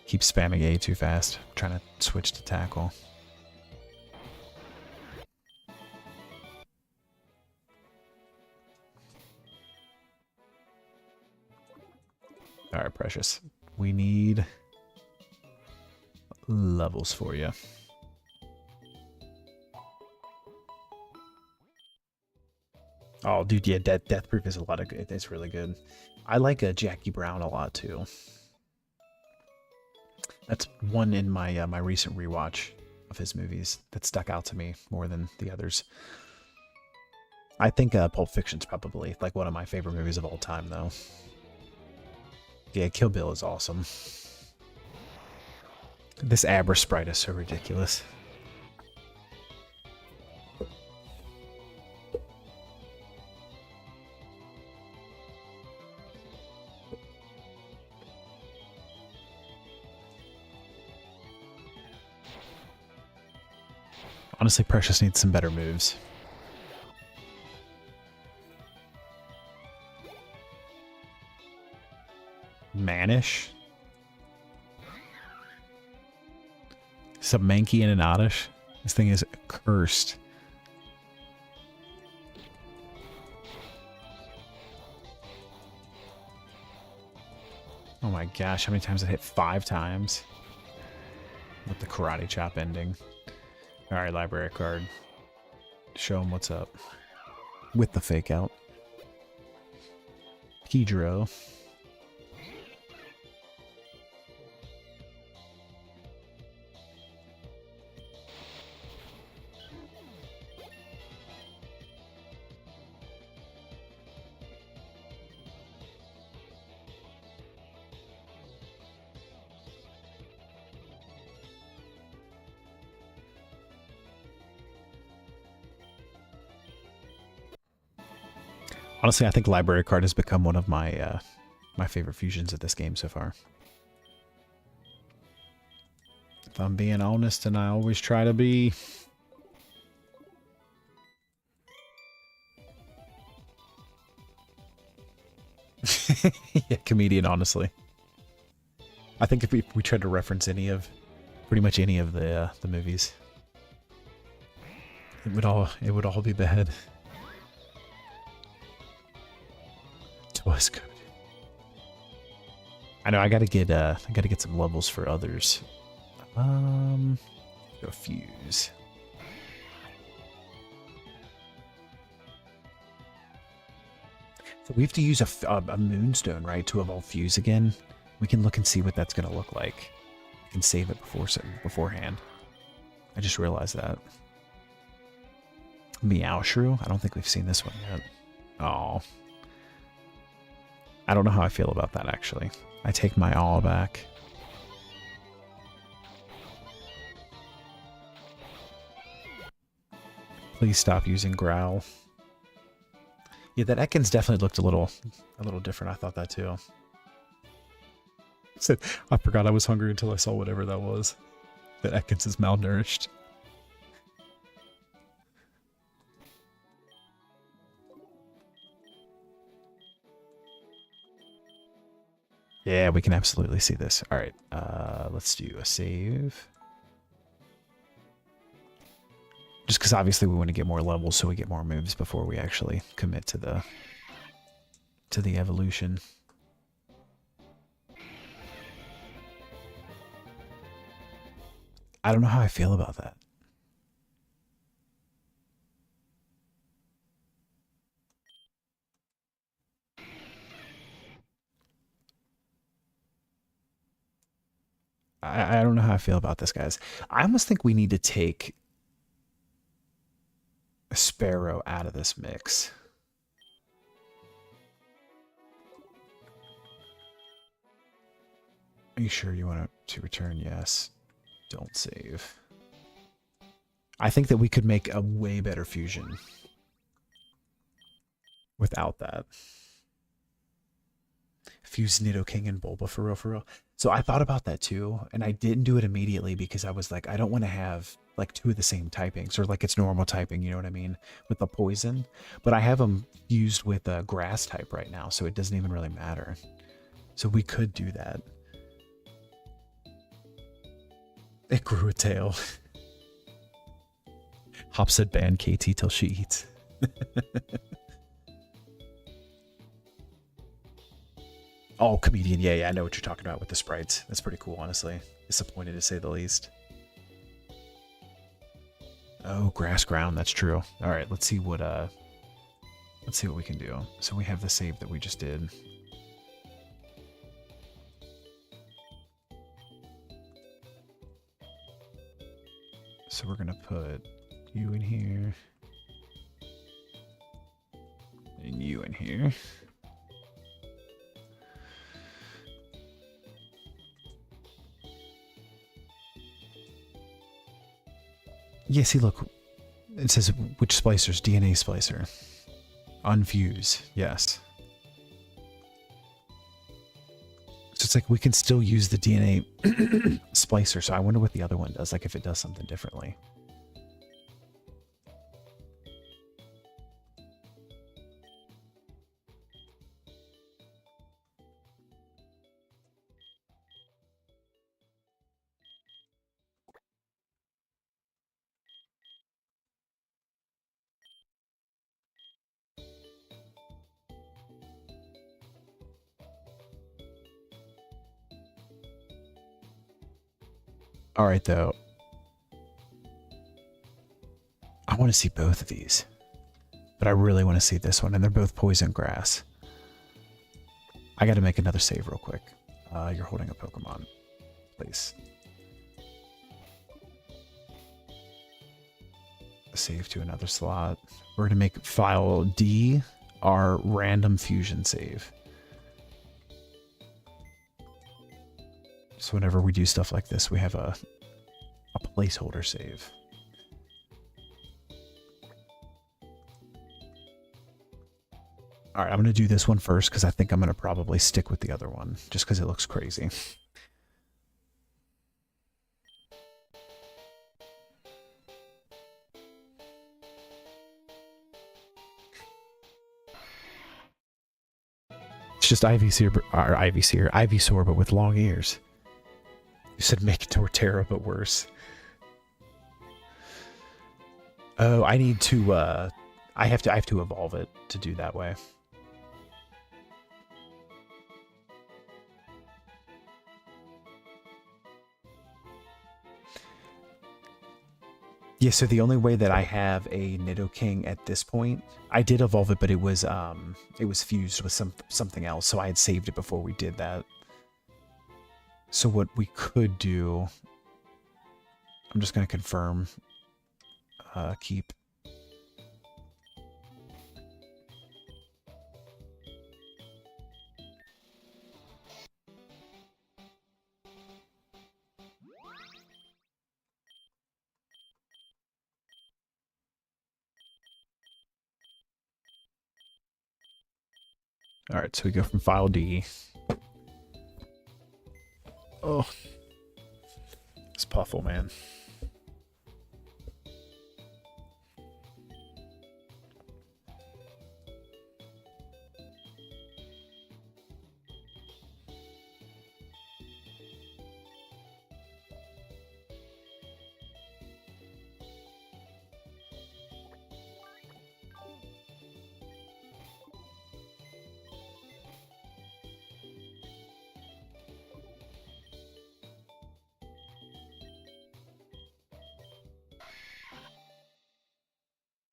Keep spamming A too fast. I'm trying to switch to tackle. Alright, Precious. We need levels for you. Oh, dude, yeah, Death Proof is a lot of good. It's really good. I like Jackie Brown a lot, too. That's one in my my recent rewatch of his movies that stuck out to me more than the others. I think Pulp Fiction's probably like one of my favorite movies of all time, though. Yeah, Kill Bill is awesome. This Abra sprite is so ridiculous. Honestly, Precious needs some better moves. Manish? Submanky and an Oddish? This thing is cursed. Oh my gosh, how many times did it hit? 5 times? With the karate chop ending. Alright, library card. Show him what's up. With the fake out. Pedro. Honestly, I think library card has become one of my my favorite fusions of this game so far. If I'm being honest, and I always try to be. Yeah, comedian, honestly. I think if we tried to reference pretty much any of the movies, it would all be bad. Twas good. I know I gotta get some levels for others. Go fuse. So we have to use a moonstone, right, to evolve fuse again. We can look and see what that's gonna look like. We can save it beforehand. I just realized that. Meowshrew? I don't think we've seen this one yet. Oh. I don't know how I feel about that, actually. I take my all back. Please stop using growl. Yeah, that Ekans definitely looked a little different. I thought that too. Said I forgot I was hungry until I saw whatever that was. That Ekans is malnourished. Yeah, we can absolutely see this. All right, let's do a save. Just because obviously we want to get more levels so we get more moves before we actually commit to the evolution. I don't know how I feel about that. I don't know how I feel about this, guys. I almost think we need to take a Sparrow out of this mix. Are you sure you want to return? Yes. Don't save. I think that we could make a way better fusion without that. Fuse Nidoking and Bulba for real, for real. So I thought about that too, and I didn't do it immediately because I was like, I don't want to have like two of the same typings or like it's normal typing, you know what I mean, with the poison. But I have them used with a grass type right now, so it doesn't even really matter. So we could do that. It grew a tail. Hop said ban KT till she eats. Oh, comedian. Yeah, I know what you're talking about with the sprites. That's pretty cool, honestly. Disappointed to say the least. Oh, grass ground. That's true. All right, let's see what we can do. So we have the save that we just did. So we're gonna put you in here and you in here. Yeah, see, look, it says which splicers? DNA splicer. Unfuse, yes. So it's like we can still use the DNA splicer, so I wonder what the other one does, like if it does something differently. All right, though. I want to see both of these, but I really want to see this one, and they're both poison grass. I got to make another save real quick. You're holding a Pokemon, please. Save to another slot. We're going to make file D our random fusion save. So whenever we do stuff like this, we have a placeholder save. All right, I'm going to do this one first because I think I'm going to probably stick with the other one just because it looks crazy. It's just Ivysaur, but with long ears. You said make Torterra, but worse. Oh, I need to, I have to evolve it to do that way. Yeah, so the only way that I have a Nidoking at this point, I did evolve it, but it was fused with something else, so I had saved it before we did that. So what we could do, I'm just going to confirm, keep. All right, so we go from file D. Oh, it's Puffle, man.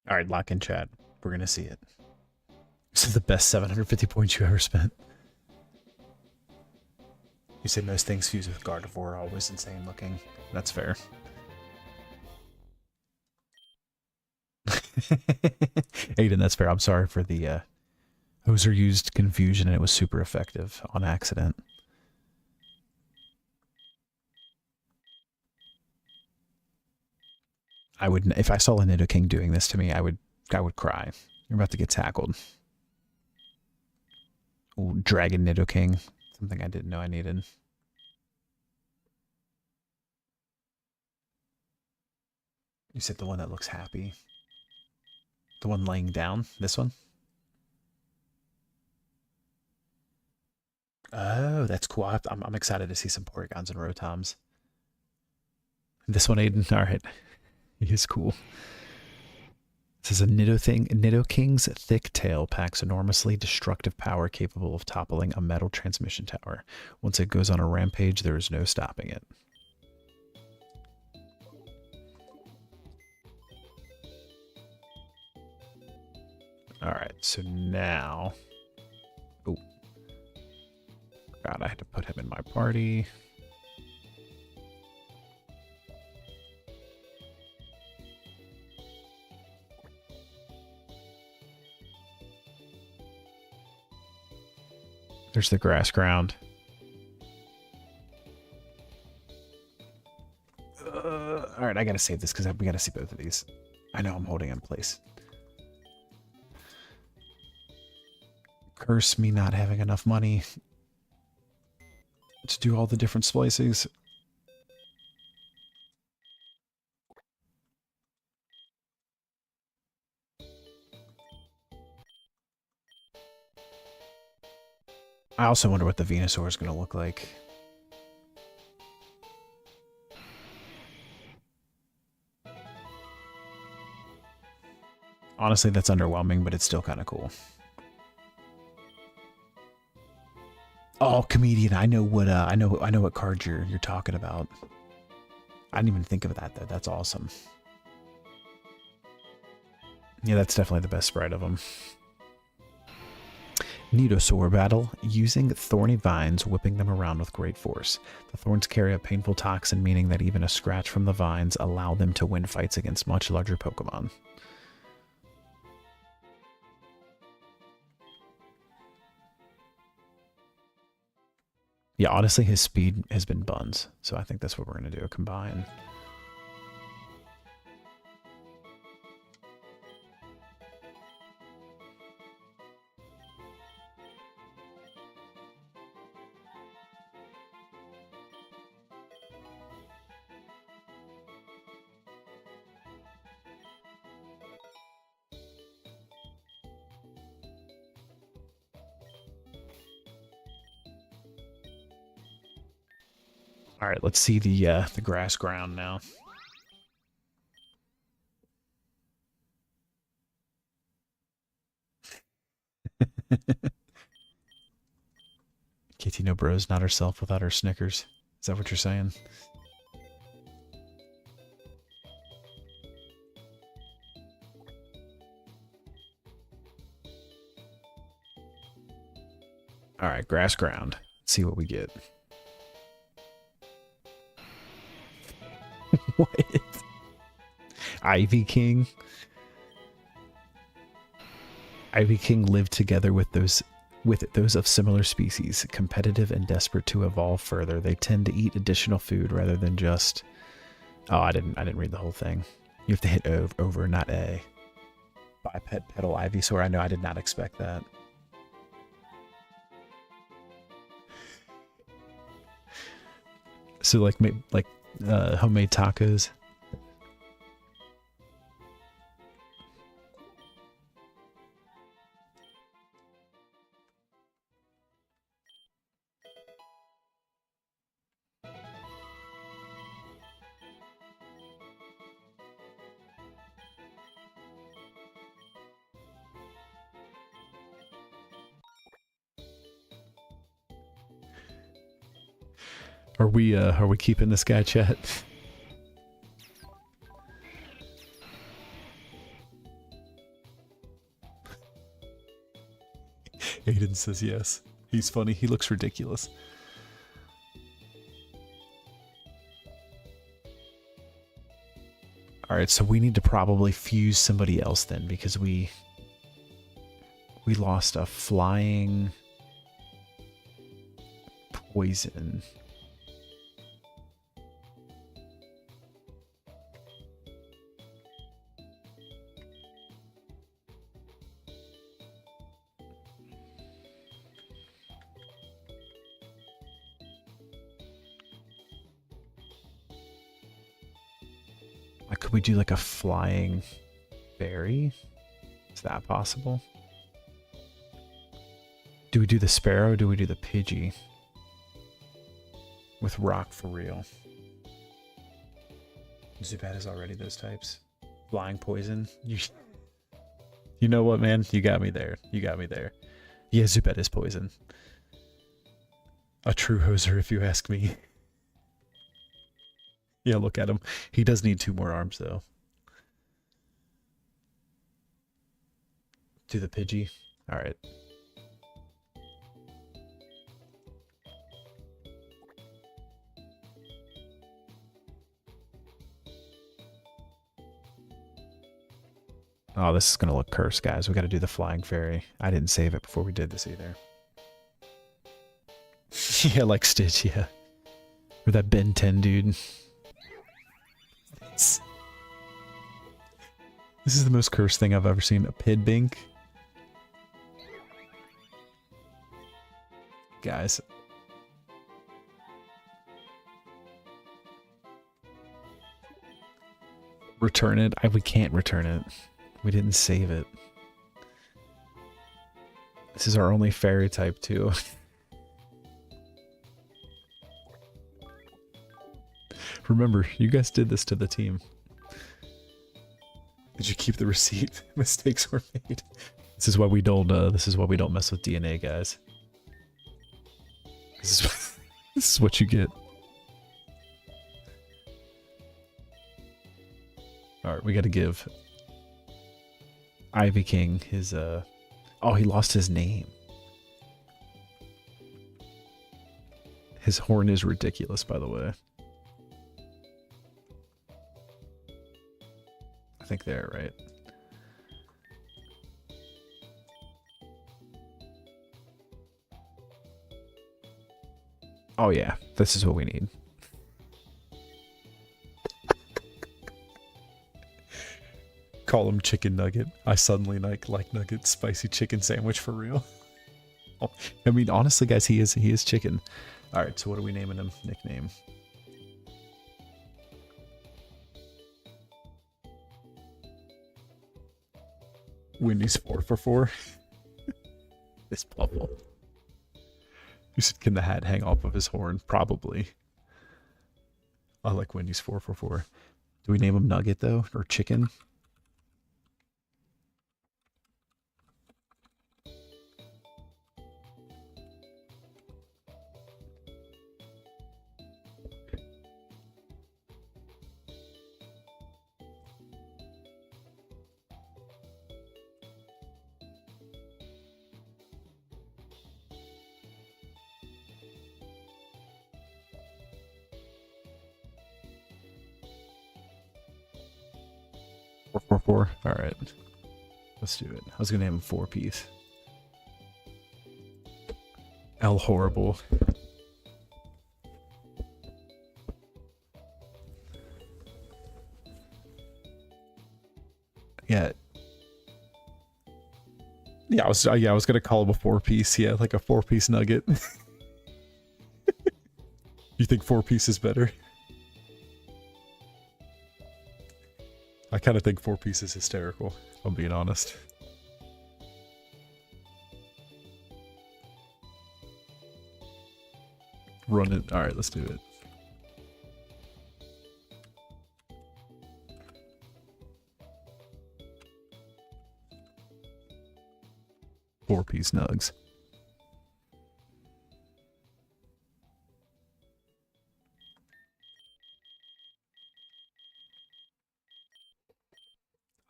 All right, lock in chat. We're going to see it. This is the best 750 points you ever spent. You say most things fused with Gardevoir are always insane looking. That's fair. Aiden, that's fair. I'm sorry for the Hoser used confusion and it was super effective on accident. I would, if I saw a Nidoking doing this to me, I would cry. You're about to get tackled. Ooh, Dragon Nidoking. Something I didn't know I needed. You said the one that looks happy. The one laying down? This one? Oh, that's cool. I'm excited to see some Porygons and Rotoms. This one, Aiden. All right. He is cool. This is a Nidoking's thick tail packs enormously destructive power capable of toppling a metal transmission tower. Once it goes on a rampage, there is no stopping it. Alright, so now... Oh. God, I had to put him in my party. There's the grass ground. Alright, I gotta save this because we gotta see both of these. I know I'm holding in place. Curse me not having enough money to do all the different splices. I also wonder what the Venusaur is going to look like. Honestly, that's underwhelming, but it's still kind of cool. Oh, comedian! I know what I know what card you're talking about. I didn't even think of that though. That's awesome. Yeah, that's definitely the best sprite of them. Nidosaur battle, using thorny vines, whipping them around with great force. The thorns carry a painful toxin, meaning that even a scratch from the vines allow them to win fights against much larger Pokemon. Yeah, honestly, his speed has been buns, so I think that's what we're going to do, a combine. All right, let's see the grass ground now. Katie No Bros not herself without her Snickers. Is that what you're saying? All right, grass ground. Let's see what we get. What? Ivy King? Ivy King lived together with those of similar species, competitive and desperate to evolve further. They tend to eat additional food rather than just... Oh, I didn't read the whole thing. You have to hit over, not A. Biped petal Ivysaur. I know, I did not expect that. So like homemade tacos. Are we keeping this guy, chat? Aiden says yes. He's funny. He looks ridiculous. Alright, so we need to probably fuse somebody else then, because we lost a flying poison. Could we do like a flying fairy? Is that possible? Do we do the sparrow or do we do the Pidgey? With rock for real. Zubat is already those types. Flying poison. You know what, man? You got me there. You got me there. Yeah, Zubat is poison. A true hoser, if you ask me. Yeah, look at him. He does need 2 more arms, though. Do the Pidgey. All right. Oh, this is going to look cursed, guys. We got to do the flying fairy. I didn't save it before we did this either. Yeah, like Stitch, yeah. Or that Ben 10 dude. This is the most cursed thing I've ever seen. A Pidbink. Guys. Return it? We can't return it. We didn't save it. This is our only fairy type too. Remember, you guys did this to the team. Did you keep the receipt? Mistakes were made. This is why we don't mess with DNA, guys. This is what you get. Alright, we gotta give Ivy King his oh, he lost his name. His horn is ridiculous, by the way. I think they're right. Oh yeah, this is what we need. Call him Chicken Nugget. I suddenly like Nugget spicy chicken sandwich for real. Oh, I mean, honestly, guys, he is chicken. All right, so what are we naming him? Nickname. Wendy's 444. This bubble. You said, can the hat hang off of his horn? Probably. I like Wendy's 444. Do we name him Nugget though, or Chicken? Four. All right, let's do it. I was gonna name him 4-piece. El Horrible. Yeah. Yeah, I was gonna call him a 4-piece. Yeah, like a 4-piece nugget. You think 4-piece is better? I kind of think 4-piece is hysterical, if I'm being honest. Run it. All right, let's do it. Four-piece nugs.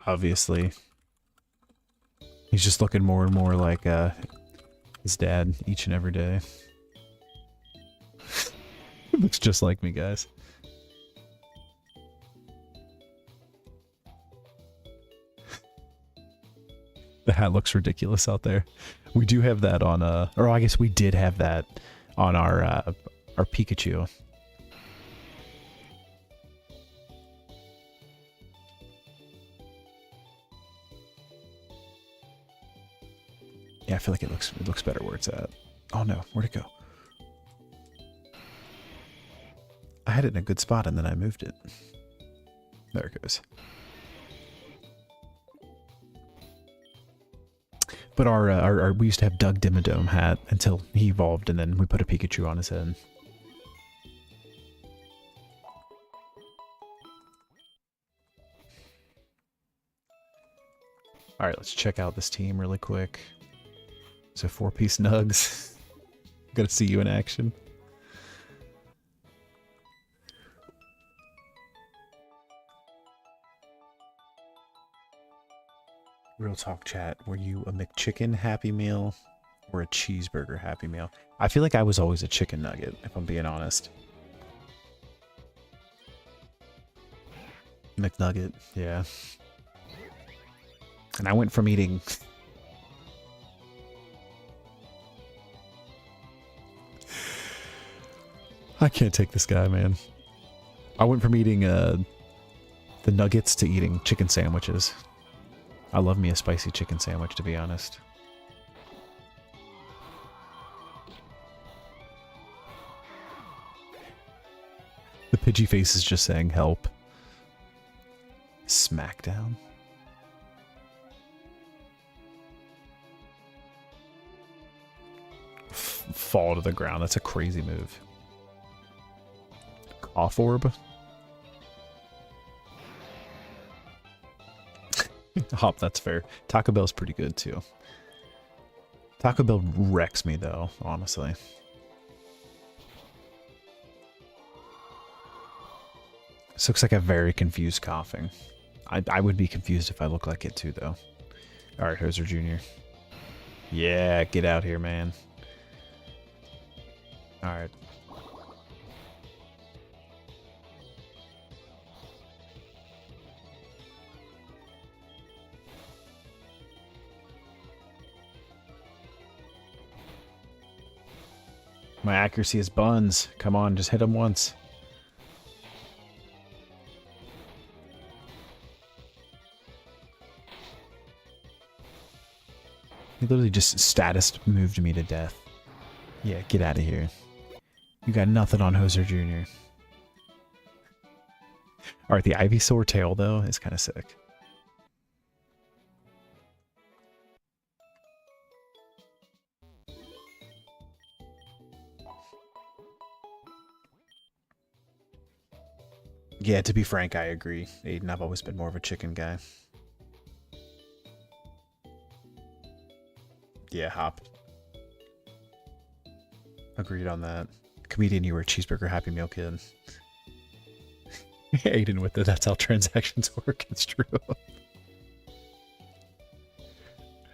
Obviously. He's just looking more and more like his dad each and every day. Looks just like me, guys. The hat looks ridiculous out there. We do have that on or I guess we did have that on our Pikachu. Yeah, I feel like it looks better where it's at. Oh no, where'd it go? I had it in a good spot and then I moved it. There it goes. But our we used to have Doug Dimmadome hat until he evolved, and then we put a Pikachu on his head. All right, let's check out this team really quick. So 4-piece Nugs. Gotta see you in action. Real talk chat, were you a McChicken Happy Meal or a cheeseburger Happy Meal? I feel like I was always a chicken nugget, if I'm being honest. McNugget, yeah. And I went from eating... I can't take this guy, man. I went from eating the nuggets to eating chicken sandwiches. I love me a spicy chicken sandwich, to be honest. The Pidgey face is just saying help. Smackdown. Fall to the ground. That's a crazy move. Off orb. Hop, that's fair. Taco Bell's pretty good too. Taco Bell wrecks me though, honestly. This looks like a very confused coughing. I would be confused if I looked like it too though. Alright, Hoser Jr. Yeah, get out here, man. Alright. My accuracy is buns. Come on, just hit him once. He literally just status moved me to death. Yeah, get out of here. You got nothing on Hoser Jr. Alright, the Ivysaur tail, though, is kind of sick. Yeah, to be frank, I agree. Aiden, I've always been more of a chicken guy. Yeah, Hop. Agreed on that. Comedian, you were a cheeseburger Happy Meal kid. Aiden with it, that's how transactions work. It's true.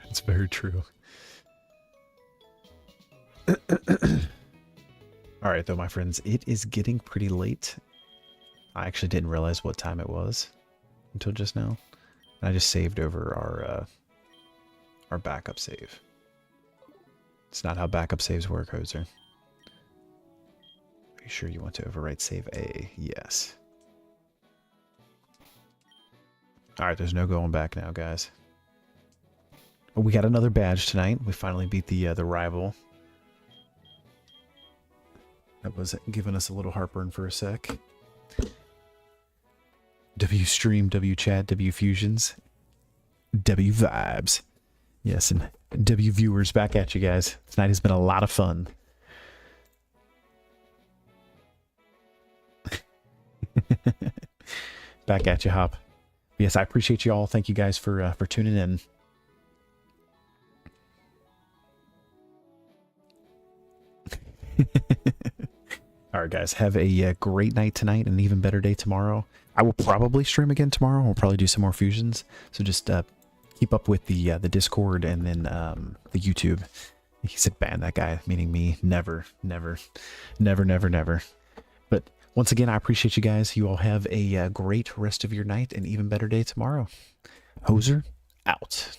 It's very true. Alright, though, my friends, it is getting pretty late. I actually didn't realize what time it was until just now. And I just saved over our backup save. It's not how backup saves work, Hoser. Are you sure you want to overwrite save A? Yes. Alright, there's no going back now, guys. Oh, we got another badge tonight. We finally beat the rival. That was giving us a little heartburn for a sec. W stream, W chat, W fusions, W vibes. Yes, and W viewers, back at you guys. Tonight has been a lot of fun. Back at you, Hop. Yes, I appreciate you all. Thank you guys for tuning in. All right, guys, have a great night tonight and an even better day tomorrow. I will probably stream again tomorrow. We'll probably do some more fusions. So just keep up with the Discord and then the YouTube. He said ban that guy, meaning me. Never, never, never, never, never. But once again, I appreciate you guys. You all have a great rest of your night and even better day tomorrow. Hoser, out.